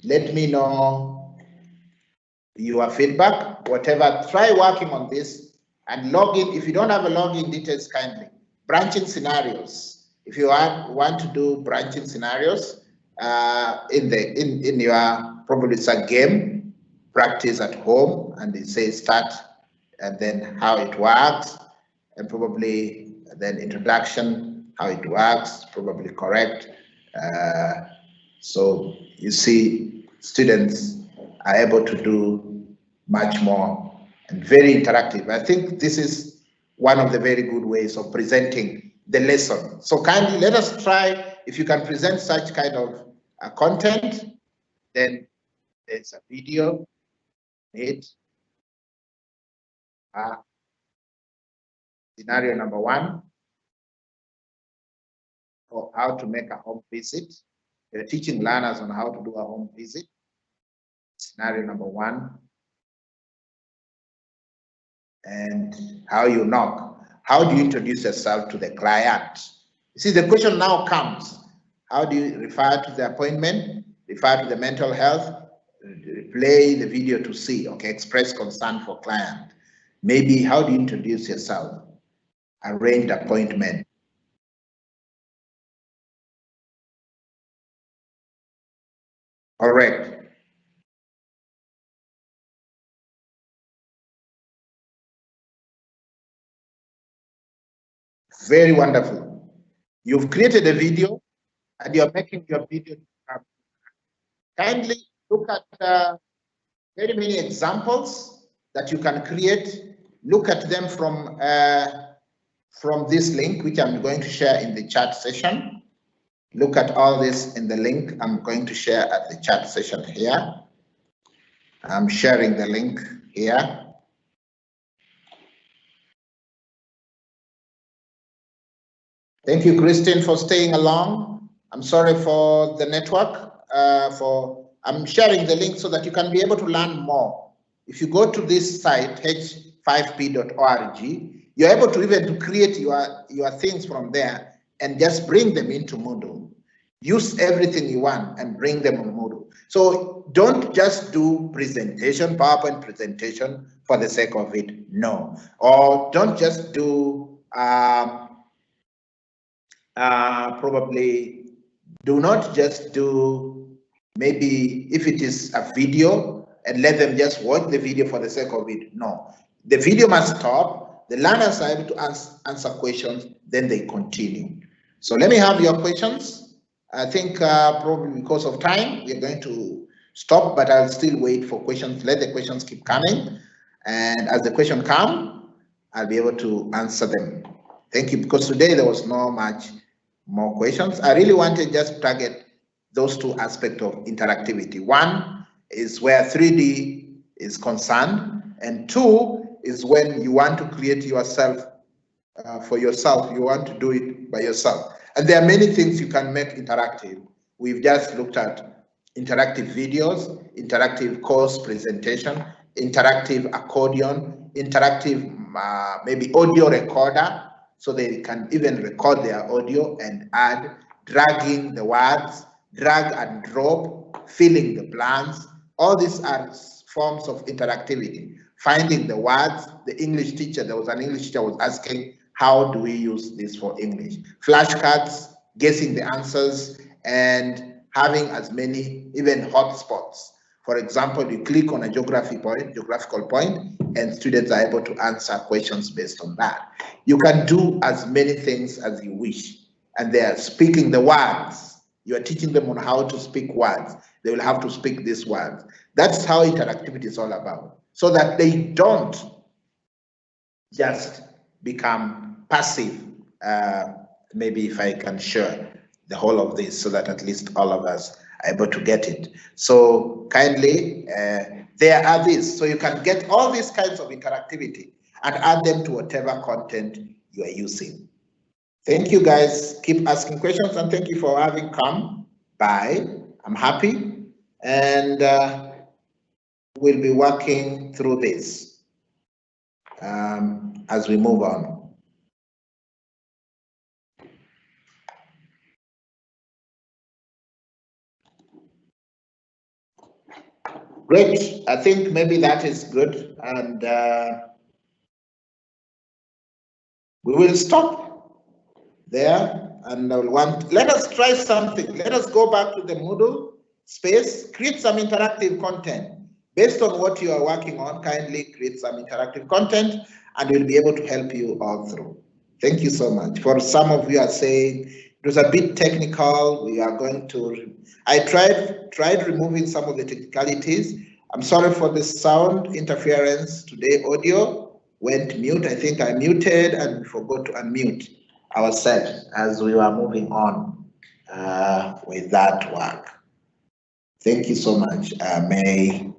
Let me know your feedback, whatever. Try working on this and log in. If you don't have a login details, kindly. Branching scenarios. If you want to do branching scenarios, in your, probably it's a game, practice at home, and it says start, and then how it works, and probably then introduction, how it works, probably correct. So you see, students are able to do much more and very interactive. I think this is one of the very good ways of presenting the lesson. So kindly let us try, if you can present such kind of content, then there's a video, scenario number 1, for how to make a home visit. We're teaching learners on how to do a home visit. Scenario number 1. And how you knock. How do you introduce yourself to the client? You see, the question now comes, how do you refer to the appointment, refer to the mental health, play the video to see, okay, express concern for client. Maybe how do you introduce yourself? Arrange appointment. Correct. Very wonderful. You've created a video and you're making your video. Kindly look at very many examples that you can create. Look at them from this link, which I'm going to share in the chat session. Look at all this in the link I'm going to share at the chat session here. I'm sharing the link here. Thank you, Christine, for staying along. I'm sorry for the network. I'm sharing the link so that you can be able to learn more. If you go to this site, h5p.org, you're able to even create your things from there and just bring them into Moodle. Use everything you want and bring them on Moodle. So don't just do presentation, PowerPoint presentation for the sake of it, no. Or don't just do probably do not just do, maybe if it is a video and let them just watch the video for the sake of it. No, the video must stop, the learners are able to answer questions, then they continue. So let me have your questions. I think probably because of time, we're going to stop, but I'll still wait for questions. Let the questions keep coming. And as the question come, I'll be able to answer them. Thank you, because today there was not much more questions. I really wanted just to target those two aspects of interactivity. One is where 3D is concerned, and 2 is when you want to create yourself for yourself. You want to do it by yourself. And there are many things you can make interactive. We've just looked at interactive videos, interactive course presentation, interactive accordion, interactive maybe audio recorder, so they can even record their audio and add, dragging the words, drag and drop, filling the blanks. All these are forms of interactivity. Finding the words, the English teacher, there was an English teacher was asking, how do we use this for English? Flashcards, guessing the answers, and having as many even hotspots. For example, you click on a geographical point, and students are able to answer questions based on that. You can do as many things as you wish, and they are speaking the words. You are teaching them on how to speak words. They will have to speak these words. That's how interactivity is all about, so that they don't just become passive. Maybe if I can share the whole of this so that at least all of us are able to get it. So kindly, there are these. So you can get all these kinds of interactivity and add them to whatever content you are using. Thank you, guys. Keep asking questions, and thank you for having come by. I'm happy, and we'll be working through this as we move on. Great. I think maybe that is good, and we will stop there. And I will let us try something. Let us go back to the Moodle space, create some interactive content based on what you are working on. Kindly create some interactive content, and we'll be able to help you all through. Thank you so much. For some of you are saying it was a bit technical. We are going to. I tried removing some of the technicalities. I'm sorry for the sound interference today, audio. went mute. I think I muted and forgot to unmute ourselves as we were moving on with that work. Thank you so much. May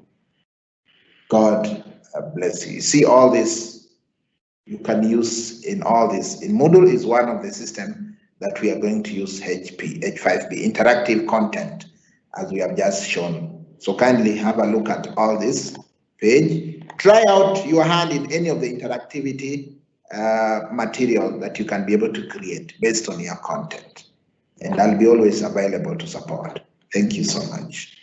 God bless you. See all this you can use in all this. In Moodle is one of the systems that we are going to use H5P, interactive content, as we have just shown. So kindly have a look at all this page. Try out your hand in any of the interactivity material that you can be able to create based on your content. And I'll be always available to support. Thank you so much.